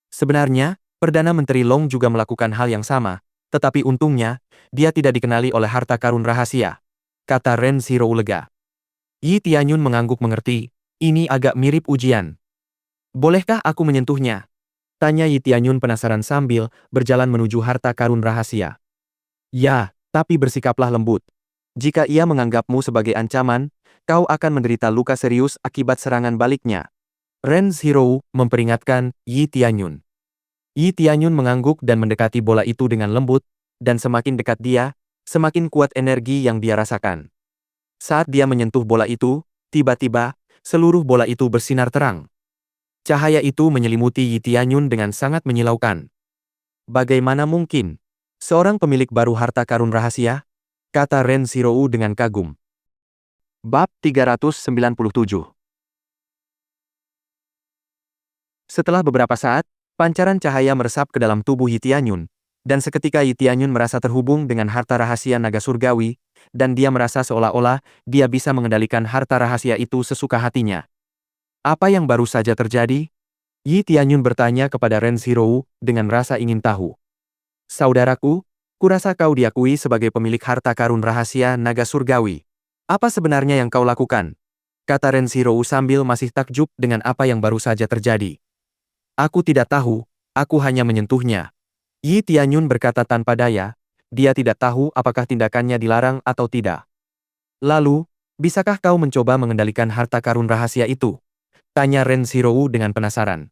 Sebenarnya, Perdana Menteri Long juga melakukan hal yang sama, tetapi untungnya, dia tidak dikenali oleh harta karun rahasia, kata Ren Zhirou lega. Yi Tianyun mengangguk mengerti, ini agak mirip ujian. Bolehkah aku menyentuhnya? Tanya Yi Tianyun penasaran sambil berjalan menuju harta karun rahasia. Ya, tapi bersikaplah lembut. Jika ia menganggapmu sebagai ancaman, kau akan menderita luka serius akibat serangan baliknya. Ren Zhirou memperingatkan Yi Tianyun. Yi Tianyun mengangguk dan mendekati bola itu dengan lembut, dan semakin dekat dia, semakin kuat energi yang dia rasakan. Saat dia menyentuh bola itu, tiba-tiba, seluruh bola itu bersinar terang. Cahaya itu menyelimuti Yi Tianyun dengan sangat menyilaukan. Bagaimana mungkin? Seorang pemilik baru harta karun rahasia? Kata Ren Zhirou dengan kagum. Bab 397. Setelah beberapa saat, pancaran cahaya meresap ke dalam tubuh Yi Tianyun, dan seketika Yi Tianyun merasa terhubung dengan harta rahasia naga surgawi, dan dia merasa seolah-olah dia bisa mengendalikan harta rahasia itu sesuka hatinya. Apa yang baru saja terjadi? Yi Tianyun bertanya kepada Ren Zhirou dengan rasa ingin tahu. Saudaraku, kurasa kau diakui sebagai pemilik harta karun rahasia naga surgawi. Apa sebenarnya yang kau lakukan? Kata Ren Zhirou sambil masih takjub dengan apa yang baru saja terjadi. Aku tidak tahu, aku hanya menyentuhnya. Yi Tianyun berkata tanpa daya, dia tidak tahu apakah tindakannya dilarang atau tidak. Lalu, bisakah kau mencoba mengendalikan harta karun rahasia itu? Tanya Ren Zhirou dengan penasaran.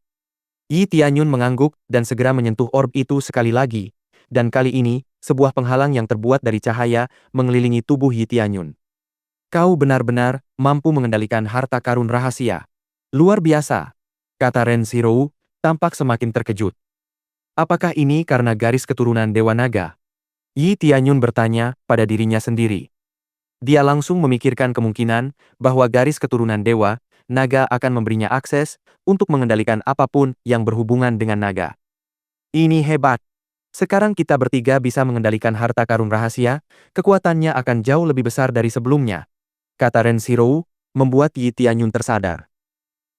Yi Tianyun mengangguk dan segera menyentuh orb itu sekali lagi, dan kali ini, sebuah penghalang yang terbuat dari cahaya mengelilingi tubuh Yi Tianyun. Kau benar-benar mampu mengendalikan harta karun rahasia. Luar biasa, kata Ren Zhirou, tampak semakin terkejut. Apakah ini karena garis keturunan Dewa Naga? Yi Tianyun bertanya pada dirinya sendiri. Dia langsung memikirkan kemungkinan bahwa garis keturunan Dewa Naga akan memberinya akses untuk mengendalikan apapun yang berhubungan dengan naga. Ini hebat. Sekarang kita bertiga bisa mengendalikan harta karun rahasia, kekuatannya akan jauh lebih besar dari sebelumnya, kata Ren Zhirou, membuat Yi Tianyun tersadar.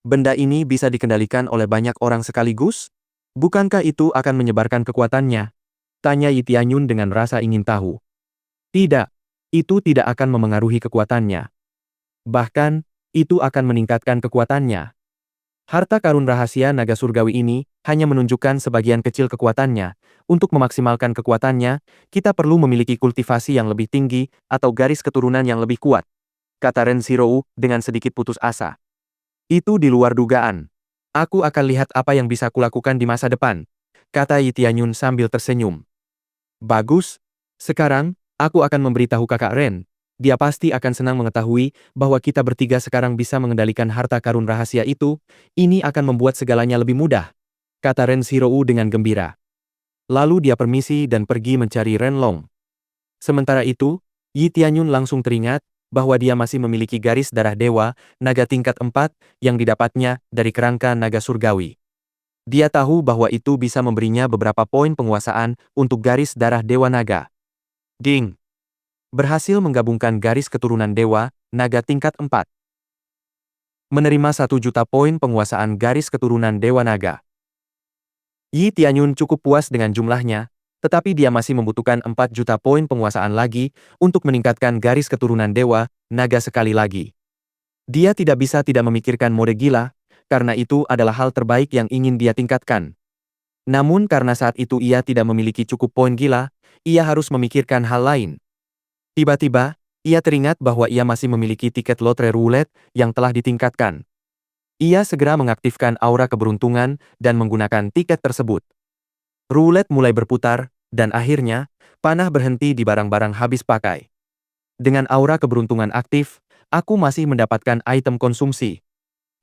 Benda ini bisa dikendalikan oleh banyak orang sekaligus? Bukankah itu akan menyebarkan kekuatannya? Tanya Yi Tianyun dengan rasa ingin tahu. Tidak, itu tidak akan memengaruhi kekuatannya. Bahkan, itu akan meningkatkan kekuatannya. Harta karun rahasia naga surgawi ini hanya menunjukkan sebagian kecil kekuatannya. Untuk memaksimalkan kekuatannya, kita perlu memiliki kultivasi yang lebih tinggi atau garis keturunan yang lebih kuat, kata Ren Zhirou dengan sedikit putus asa. Itu di luar dugaan. Aku akan lihat apa yang bisa kulakukan di masa depan, kata Yi Tianyun sambil tersenyum. Bagus. Sekarang, aku akan memberitahu kakak Ren. Dia pasti akan senang mengetahui bahwa kita bertiga sekarang bisa mengendalikan harta karun rahasia itu. Ini akan membuat segalanya lebih mudah, kata Ren Zhirou dengan gembira. Lalu dia permisi dan pergi mencari Ren Long. Sementara itu, Yi Tianyun langsung teringat bahwa dia masih memiliki garis darah dewa naga tingkat 4 yang didapatnya dari kerangka naga surgawi. Dia tahu bahwa itu bisa memberinya beberapa poin penguasaan untuk garis darah dewa naga. Ding! Berhasil menggabungkan garis keturunan dewa naga tingkat 4. Menerima 1 juta poin penguasaan garis keturunan dewa naga. Yi Tianyun cukup puas dengan jumlahnya, tetapi dia masih membutuhkan 4 juta poin penguasaan lagi untuk meningkatkan garis keturunan dewa naga sekali lagi. Dia tidak bisa tidak memikirkan mode gila, karena itu adalah hal terbaik yang ingin dia tingkatkan. Namun karena saat itu ia tidak memiliki cukup poin gila, ia harus memikirkan hal lain. Tiba-tiba, ia teringat bahwa ia masih memiliki tiket lotre roulette yang telah ditingkatkan. Ia segera mengaktifkan aura keberuntungan dan menggunakan tiket tersebut. Roulette mulai berputar, dan akhirnya, panah berhenti di barang-barang habis pakai. Dengan aura keberuntungan aktif, aku masih mendapatkan item konsumsi.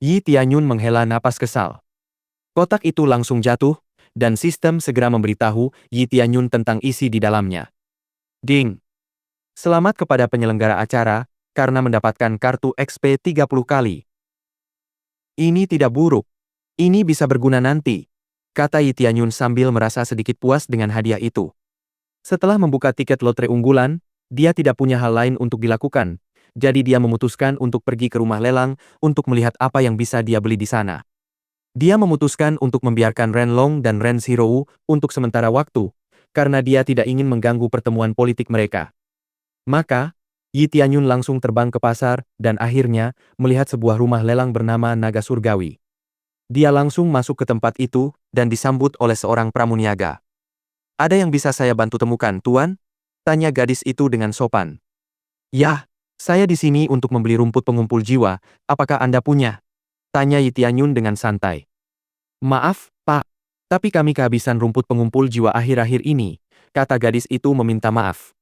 Yi Tianyun menghela napas kesal. Kotak itu langsung jatuh, dan sistem segera memberitahu Yi Tianyun tentang isi di dalamnya. Ding! Selamat kepada penyelenggara acara, karena mendapatkan kartu XP 30 kali. Ini tidak buruk. Ini bisa berguna nanti, kata Yi Tianyun sambil merasa sedikit puas dengan hadiah itu. Setelah membuka tiket lotre unggulan, dia tidak punya hal lain untuk dilakukan, jadi dia memutuskan untuk pergi ke rumah lelang untuk melihat apa yang bisa dia beli di sana. Dia memutuskan untuk membiarkan Ren Long dan Ren Zhirou untuk sementara waktu, karena dia tidak ingin mengganggu pertemuan politik mereka. Maka, Yi Tianyun langsung terbang ke pasar dan akhirnya melihat sebuah rumah lelang bernama Naga Surgawi. Dia langsung masuk ke tempat itu dan disambut oleh seorang pramuniaga. "Ada yang bisa saya bantu temukan, Tuan?" tanya gadis itu dengan sopan. "Yah, saya di sini untuk membeli rumput pengumpul jiwa, apakah Anda punya?" tanya Yi Tianyun dengan santai. "Maaf, Pak, tapi kami kehabisan rumput pengumpul jiwa akhir-akhir ini," kata gadis itu meminta maaf.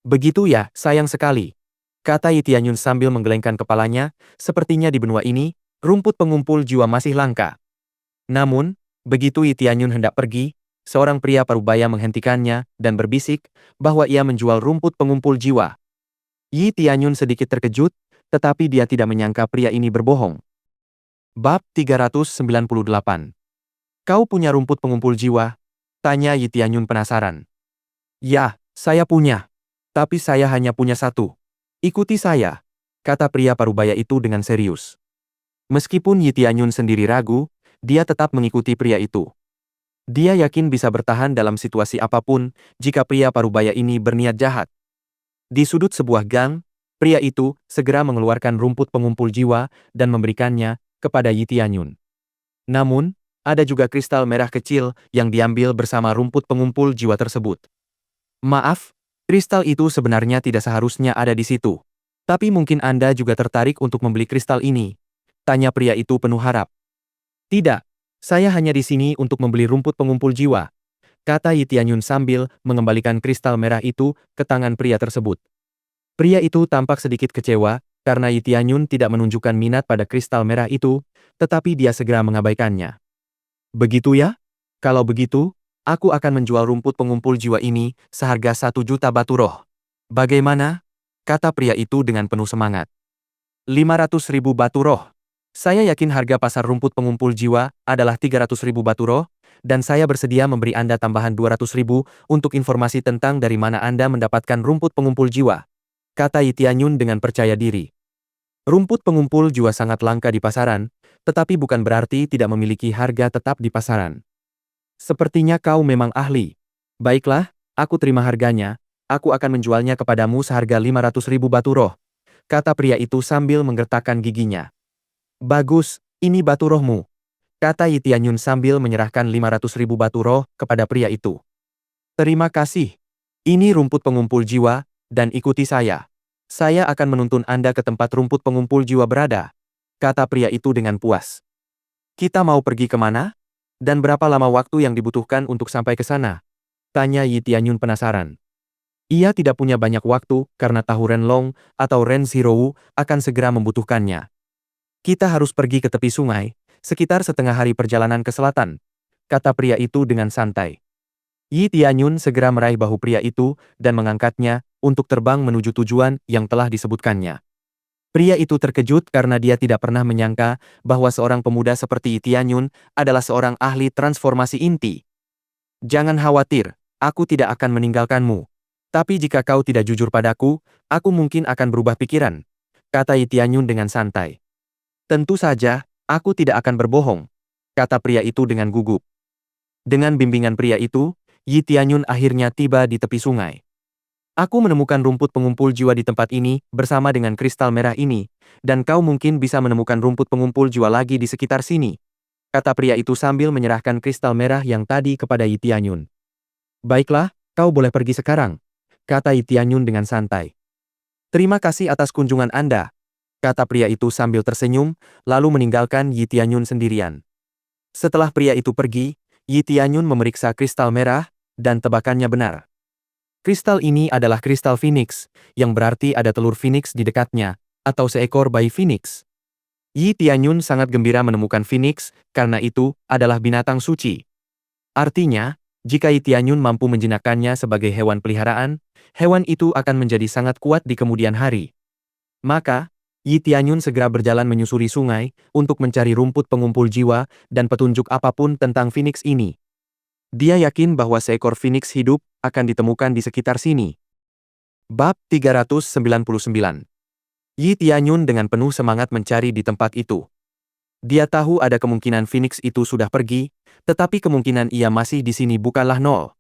"Begitu ya, sayang sekali," kata Yi Tianyun sambil menggelengkan kepalanya, sepertinya di benua ini, rumput pengumpul jiwa masih langka. Namun, begitu Yi Tianyun hendak pergi, seorang pria parubaya menghentikannya dan berbisik bahwa ia menjual rumput pengumpul jiwa. Yi Tianyun sedikit terkejut, tetapi dia tidak menyangka pria ini berbohong. Bab 398. "Kau punya rumput pengumpul jiwa?" tanya Yi Tianyun penasaran. "Ya, saya punya. Tapi saya hanya punya satu. Ikuti saya," kata pria parubaya itu dengan serius. Meskipun Yi Tianyun sendiri ragu, dia tetap mengikuti pria itu. Dia yakin bisa bertahan dalam situasi apapun jika pria parubaya ini berniat jahat. Di sudut sebuah gang, pria itu segera mengeluarkan rumput pengumpul jiwa dan memberikannya kepada Yi Tianyun. Namun, ada juga kristal merah kecil yang diambil bersama rumput pengumpul jiwa tersebut. "Maaf, kristal itu sebenarnya tidak seharusnya ada di situ. Tapi mungkin Anda juga tertarik untuk membeli kristal ini?" tanya pria itu penuh harap. "Tidak, saya hanya di sini untuk membeli rumput pengumpul jiwa," kata Yi Tianyun sambil mengembalikan kristal merah itu ke tangan pria tersebut. Pria itu tampak sedikit kecewa, karena Yi Tianyun tidak menunjukkan minat pada kristal merah itu, tetapi dia segera mengabaikannya. "Begitu ya? Kalau begitu, aku akan menjual rumput pengumpul jiwa ini seharga 1 juta batu roh. Bagaimana?" kata pria itu dengan penuh semangat. 500.000 batu roh. Saya yakin harga pasar rumput pengumpul jiwa adalah 300.000 batu roh, dan saya bersedia memberi Anda tambahan 200.000 untuk informasi tentang dari mana Anda mendapatkan rumput pengumpul jiwa, kata Yi Tianyun dengan percaya diri. Rumput pengumpul jiwa sangat langka di pasaran, tetapi bukan berarti tidak memiliki harga tetap di pasaran. "Sepertinya kau memang ahli. Baiklah, aku terima harganya, aku akan menjualnya kepadamu seharga 500.000 batu roh," kata pria itu sambil menggertakkan giginya. "Bagus, ini batu rohmu," kata Yi Tianyun sambil menyerahkan 500.000 batu roh kepada pria itu. "Terima kasih. Ini rumput pengumpul jiwa, dan ikuti saya. Saya akan menuntun Anda ke tempat rumput pengumpul jiwa berada," kata pria itu dengan puas. "Kita mau pergi kemana? Dan berapa lama waktu yang dibutuhkan untuk sampai ke sana?" tanya Yi Tianyun penasaran. Ia tidak punya banyak waktu karena tahu Ren Long atau Ren Zhirou akan segera membutuhkannya. "Kita harus pergi ke tepi sungai, sekitar setengah hari perjalanan ke selatan," kata pria itu dengan santai. Yi Tianyun segera meraih bahu pria itu dan mengangkatnya untuk terbang menuju tujuan yang telah disebutkannya. Pria itu terkejut karena dia tidak pernah menyangka bahwa seorang pemuda seperti Yi Tianyun adalah seorang ahli transformasi inti. "Jangan khawatir, aku tidak akan meninggalkanmu. Tapi jika kau tidak jujur padaku, aku mungkin akan berubah pikiran," kata Yi Tianyun dengan santai. "Tentu saja, aku tidak akan berbohong," kata pria itu dengan gugup. Dengan bimbingan pria itu, Yi Tianyun akhirnya tiba di tepi sungai. "Aku menemukan rumput pengumpul jiwa di tempat ini bersama dengan kristal merah ini, dan kau mungkin bisa menemukan rumput pengumpul jiwa lagi di sekitar sini," kata pria itu sambil menyerahkan kristal merah yang tadi kepada Yi Tianyun. "Baiklah, kau boleh pergi sekarang," kata Yi Tianyun dengan santai. "Terima kasih atas kunjungan Anda," kata pria itu sambil tersenyum, lalu meninggalkan Yi Tianyun sendirian. Setelah pria itu pergi, Yi Tianyun memeriksa kristal merah, dan tebakannya benar. Kristal ini adalah kristal Phoenix, yang berarti ada telur Phoenix di dekatnya, atau seekor bayi Phoenix. Yi Tianyun sangat gembira menemukan Phoenix, karena itu adalah binatang suci. Artinya, jika Yi Tianyun mampu menjinakkannya sebagai hewan peliharaan, hewan itu akan menjadi sangat kuat di kemudian hari. Maka, Yi Tianyun segera berjalan menyusuri sungai untuk mencari rumput pengumpul jiwa dan petunjuk apapun tentang Phoenix ini. Dia yakin bahwa seekor Phoenix hidup akan ditemukan di sekitar sini. Bab 399. Yi Tianyun dengan penuh semangat mencari di tempat itu. Dia tahu ada kemungkinan Phoenix itu sudah pergi, tetapi kemungkinan ia masih di sini bukanlah nol.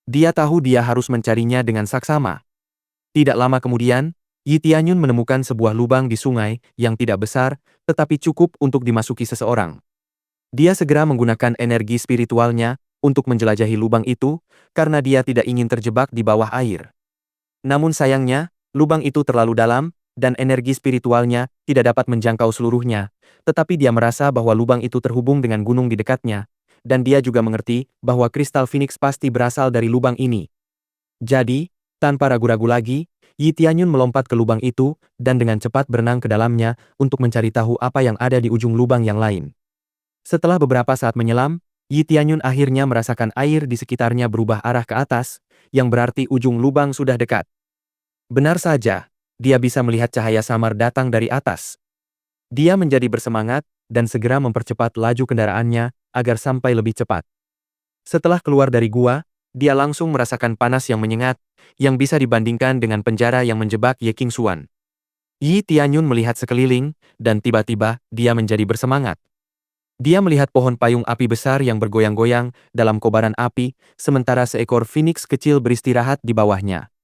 Dia tahu dia harus mencarinya dengan saksama. Tidak lama kemudian, Yi Tianyun menemukan sebuah lubang di sungai yang tidak besar, tetapi cukup untuk dimasuki seseorang. Dia segera menggunakan energi spiritualnya untuk menjelajahi lubang itu, karena dia tidak ingin terjebak di bawah air. Namun sayangnya, lubang itu terlalu dalam, dan energi spiritualnya tidak dapat menjangkau seluruhnya, tetapi dia merasa bahwa lubang itu terhubung dengan gunung di dekatnya, dan dia juga mengerti bahwa kristal Phoenix pasti berasal dari lubang ini. Jadi, tanpa ragu-ragu lagi, Yi Tianyun melompat ke lubang itu, dan dengan cepat berenang ke dalamnya untuk mencari tahu apa yang ada di ujung lubang yang lain. Setelah beberapa saat menyelam, Yi Tianyun akhirnya merasakan air di sekitarnya berubah arah ke atas, yang berarti ujung lubang sudah dekat. Benar saja, dia bisa melihat cahaya samar datang dari atas. Dia menjadi bersemangat, dan segera mempercepat laju kendaraannya, agar sampai lebih cepat. Setelah keluar dari gua, dia langsung merasakan panas yang menyengat, yang bisa dibandingkan dengan penjara yang menjebak Ye Qingxuan. Yi Tianyun melihat sekeliling, dan tiba-tiba, dia menjadi bersemangat. Dia melihat pohon payung api besar yang bergoyang-goyang dalam kobaran api, sementara seekor Phoenix kecil beristirahat di bawahnya.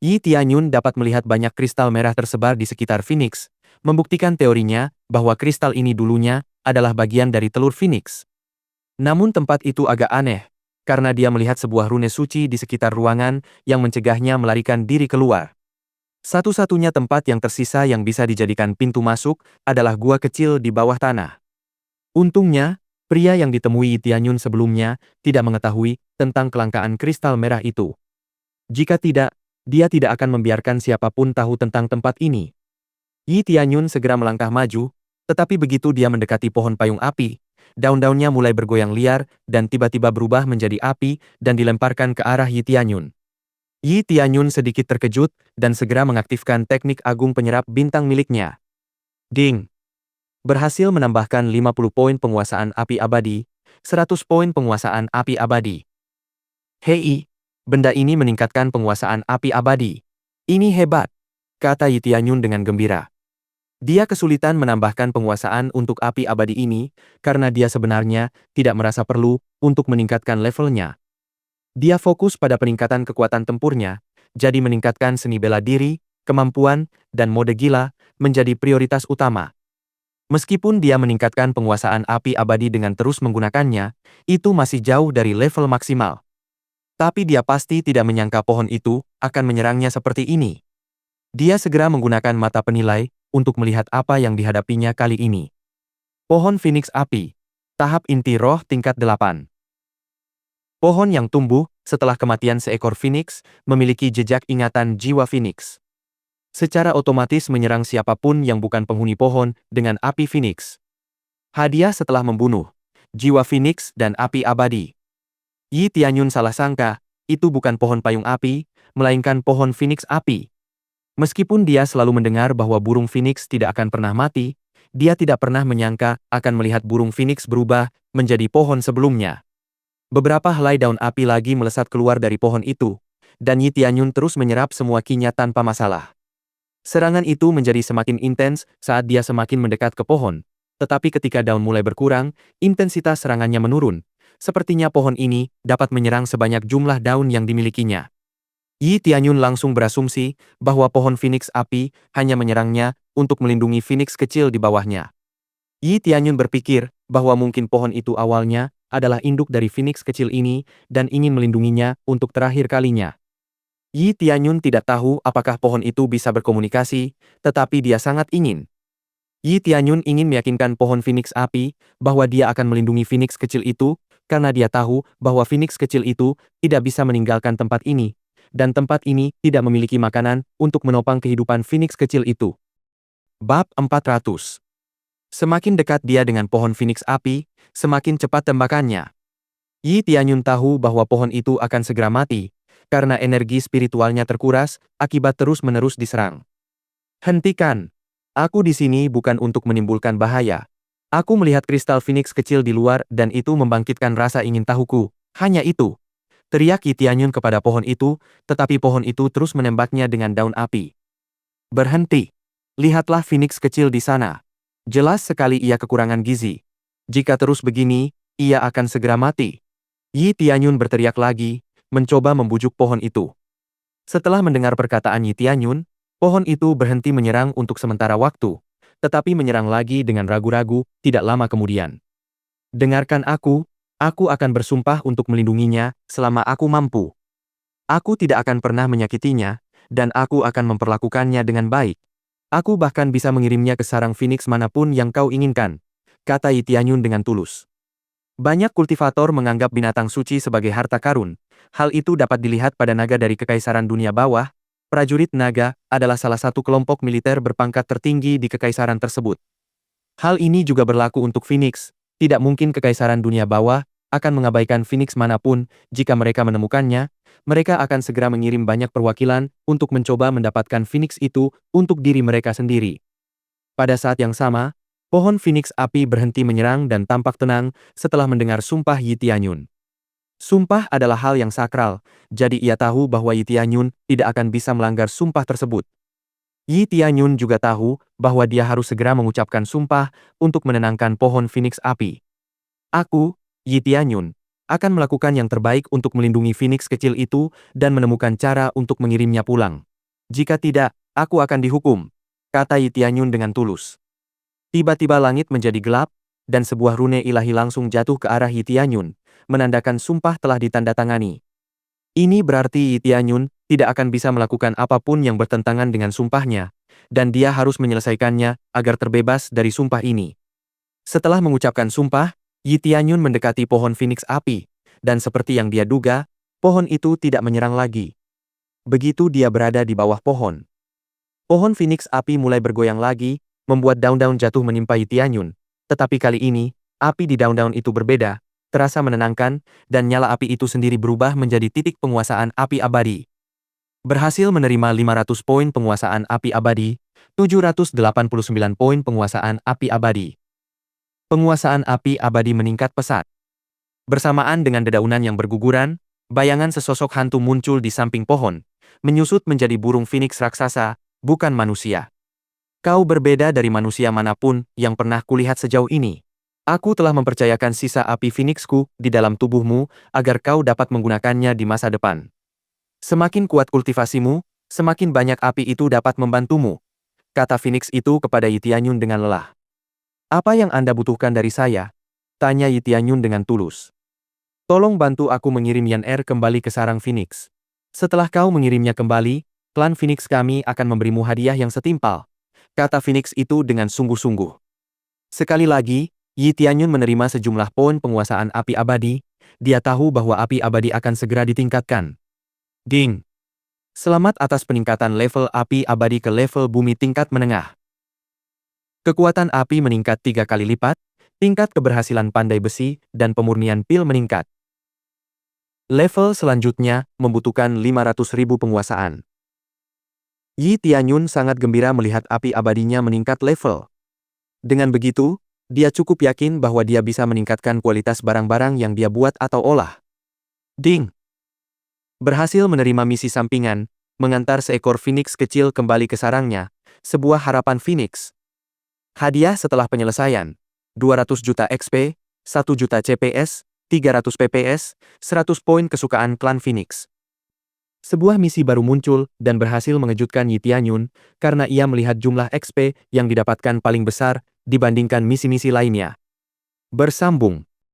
Yi Tianyun dapat melihat banyak kristal merah tersebar di sekitar Phoenix, membuktikan teorinya bahwa kristal ini dulunya adalah bagian dari telur Phoenix. Namun tempat itu agak aneh, karena dia melihat sebuah rune suci di sekitar ruangan yang mencegahnya melarikan diri keluar. Satu-satunya tempat yang tersisa yang bisa dijadikan pintu masuk adalah gua kecil di bawah tanah. Untungnya, pria yang ditemui Yi Tianyun sebelumnya tidak mengetahui tentang kelangkaan kristal merah itu. Jika tidak, dia tidak akan membiarkan siapapun tahu tentang tempat ini. Yi Tianyun segera melangkah maju, tetapi begitu dia mendekati pohon payung api, daun-daunnya mulai bergoyang liar dan tiba-tiba berubah menjadi api dan dilemparkan ke arah Yi Tianyun. Yi Tianyun sedikit terkejut dan segera mengaktifkan teknik agung penyerap bintang miliknya. Ding! Berhasil menambahkan 50 poin penguasaan api abadi, 100 poin penguasaan api abadi. Hei! Benda ini meningkatkan penguasaan api abadi. Ini hebat, kata Yi Tianyun dengan gembira. Dia kesulitan menambahkan penguasaan untuk api abadi ini, karena dia sebenarnya tidak merasa perlu untuk meningkatkan levelnya. Dia fokus pada peningkatan kekuatan tempurnya, jadi meningkatkan seni bela diri, kemampuan, dan mode gila menjadi prioritas utama. Meskipun dia meningkatkan penguasaan api abadi dengan terus menggunakannya, itu masih jauh dari level maksimal. Tapi dia pasti tidak menyangka pohon itu akan menyerangnya seperti ini. Dia segera menggunakan mata penilai untuk melihat apa yang dihadapinya kali ini. Pohon Phoenix Api. Tahap inti roh tingkat 8. Pohon yang tumbuh setelah kematian seekor Phoenix memiliki jejak ingatan jiwa Phoenix. Secara otomatis menyerang siapapun yang bukan penghuni pohon dengan api Phoenix. Hadiah setelah membunuh. Jiwa Phoenix dan api abadi. Yi Tianyun salah sangka, itu bukan pohon payung api, melainkan pohon Phoenix api. Meskipun dia selalu mendengar bahwa burung Phoenix tidak akan pernah mati, dia tidak pernah menyangka akan melihat burung Phoenix berubah menjadi pohon sebelumnya. Beberapa helai daun api lagi melesat keluar dari pohon itu, dan Yi Tianyun terus menyerap semua kinya tanpa masalah. Serangan itu menjadi semakin intens saat dia semakin mendekat ke pohon, tetapi ketika daun mulai berkurang, intensitas serangannya menurun. Sepertinya pohon ini dapat menyerang sebanyak jumlah daun yang dimilikinya. Yi Tianyun langsung berasumsi bahwa pohon Phoenix api hanya menyerangnya untuk melindungi Phoenix kecil di bawahnya. Yi Tianyun berpikir bahwa mungkin pohon itu awalnya adalah induk dari Phoenix kecil ini dan ingin melindunginya untuk terakhir kalinya. Yi Tianyun tidak tahu apakah pohon itu bisa berkomunikasi, tetapi dia sangat ingin. Yi Tianyun ingin meyakinkan pohon Phoenix api bahwa dia akan melindungi Phoenix kecil itu, karena dia tahu bahwa Phoenix kecil itu tidak bisa meninggalkan tempat ini, dan tempat ini tidak memiliki makanan untuk menopang kehidupan Phoenix kecil itu. Bab 400. Semakin dekat dia dengan pohon Phoenix api, semakin cepat tembakannya. Yi Tianyun tahu bahwa pohon itu akan segera mati, karena energi spiritualnya terkuras akibat terus-menerus diserang. Hentikan! Aku di sini bukan untuk menimbulkan bahaya. Aku melihat kristal Phoenix kecil di luar dan itu membangkitkan rasa ingin tahuku. Hanya itu. Teriak Yi Tianyun kepada pohon itu, tetapi pohon itu terus menembaknya dengan daun api. Berhenti! Lihatlah Phoenix kecil di sana. Jelas sekali ia kekurangan gizi. Jika terus begini, ia akan segera mati. Yi Tianyun berteriak lagi, mencoba membujuk pohon itu. Setelah mendengar perkataan Yi Tianyun, pohon itu berhenti menyerang untuk sementara waktu, tetapi menyerang lagi dengan ragu-ragu tidak lama kemudian. Dengarkan aku akan bersumpah untuk melindunginya selama aku mampu. Aku tidak akan pernah menyakitinya, dan aku akan memperlakukannya dengan baik. Aku bahkan bisa mengirimnya ke sarang Phoenix manapun yang kau inginkan, kata Yi Tianyun dengan tulus. Banyak kultivator menganggap binatang suci sebagai harta karun. Hal itu dapat dilihat pada naga dari Kekaisaran Dunia Bawah. Prajurit naga adalah salah satu kelompok militer berpangkat tertinggi di kekaisaran tersebut. Hal ini juga berlaku untuk Phoenix. Tidak mungkin Kekaisaran Dunia Bawah akan mengabaikan Phoenix manapun. Jika mereka menemukannya, mereka akan segera mengirim banyak perwakilan untuk mencoba mendapatkan Phoenix itu untuk diri mereka sendiri. Pada saat yang sama, pohon Phoenix api berhenti menyerang dan tampak tenang setelah mendengar sumpah Yi Tianyun. Sumpah adalah hal yang sakral, jadi ia tahu bahwa Yi Tianyun tidak akan bisa melanggar sumpah tersebut. Yi Tianyun juga tahu bahwa dia harus segera mengucapkan sumpah untuk menenangkan pohon Phoenix api. Aku, Yi Tianyun, akan melakukan yang terbaik untuk melindungi Phoenix kecil itu dan menemukan cara untuk mengirimnya pulang. Jika tidak, aku akan dihukum, kata Yi Tianyun dengan tulus. Tiba-tiba langit menjadi gelap, dan sebuah rune ilahi langsung jatuh ke arah Yi Tianyun, menandakan sumpah telah ditandatangani. Ini berarti Yi Tianyun tidak akan bisa melakukan apapun yang bertentangan dengan sumpahnya, dan dia harus menyelesaikannya agar terbebas dari sumpah ini. Setelah mengucapkan sumpah, Yi Tianyun mendekati pohon Phoenix api, dan seperti yang dia duga, pohon itu tidak menyerang lagi. Begitu dia berada di bawah pohon, pohon Phoenix api mulai bergoyang lagi, membuat daun-daun jatuh menimpa Yi Tianyun. Tetapi kali ini, api di daun-daun itu berbeda, terasa menenangkan, dan nyala api itu sendiri berubah menjadi titik penguasaan api abadi. Berhasil menerima 500 poin penguasaan api abadi, 789 poin penguasaan api abadi. Penguasaan api abadi meningkat pesat. Bersamaan dengan dedaunan yang berguguran, bayangan sesosok hantu muncul di samping pohon, menyusut menjadi burung Phoenix raksasa, bukan manusia. Kau berbeda dari manusia manapun yang pernah kulihat sejauh ini. Aku telah mempercayakan sisa api Phoenixku di dalam tubuhmu agar kau dapat menggunakannya di masa depan. Semakin kuat kultivasimu, semakin banyak api itu dapat membantumu, kata Phoenix itu kepada Yi Tianyun dengan lelah. Apa yang Anda butuhkan dari saya? Tanya Yi Tianyun dengan tulus. Tolong bantu aku mengirim Yan Er kembali ke sarang Phoenix. Setelah kau mengirimnya kembali, klan Phoenix kami akan memberimu hadiah yang setimpal, kata Phoenix itu dengan sungguh-sungguh. Sekali lagi, Yi Tianyun menerima sejumlah poin penguasaan api abadi. Dia tahu bahwa api abadi akan segera ditingkatkan. Ding! Selamat atas peningkatan level api abadi ke level bumi tingkat menengah. Kekuatan api meningkat 3 kali lipat, tingkat keberhasilan pandai besi, dan pemurnian pil meningkat. Level selanjutnya membutuhkan 500.000 penguasaan. Yi Tianyun sangat gembira melihat api abadinya meningkat level. Dengan begitu, dia cukup yakin bahwa dia bisa meningkatkan kualitas barang-barang yang dia buat atau olah. Ding! Berhasil menerima misi sampingan, mengantar seekor Phoenix kecil kembali ke sarangnya, sebuah harapan Phoenix. Hadiah setelah penyelesaian, 200 juta XP, 1 juta CPS, 300 PPS, 100 poin kesukaan klan Phoenix. Sebuah misi baru muncul dan berhasil mengejutkan Yi Tianyun karena ia melihat jumlah XP yang didapatkan paling besar dibandingkan misi-misi lainnya. Bersambung.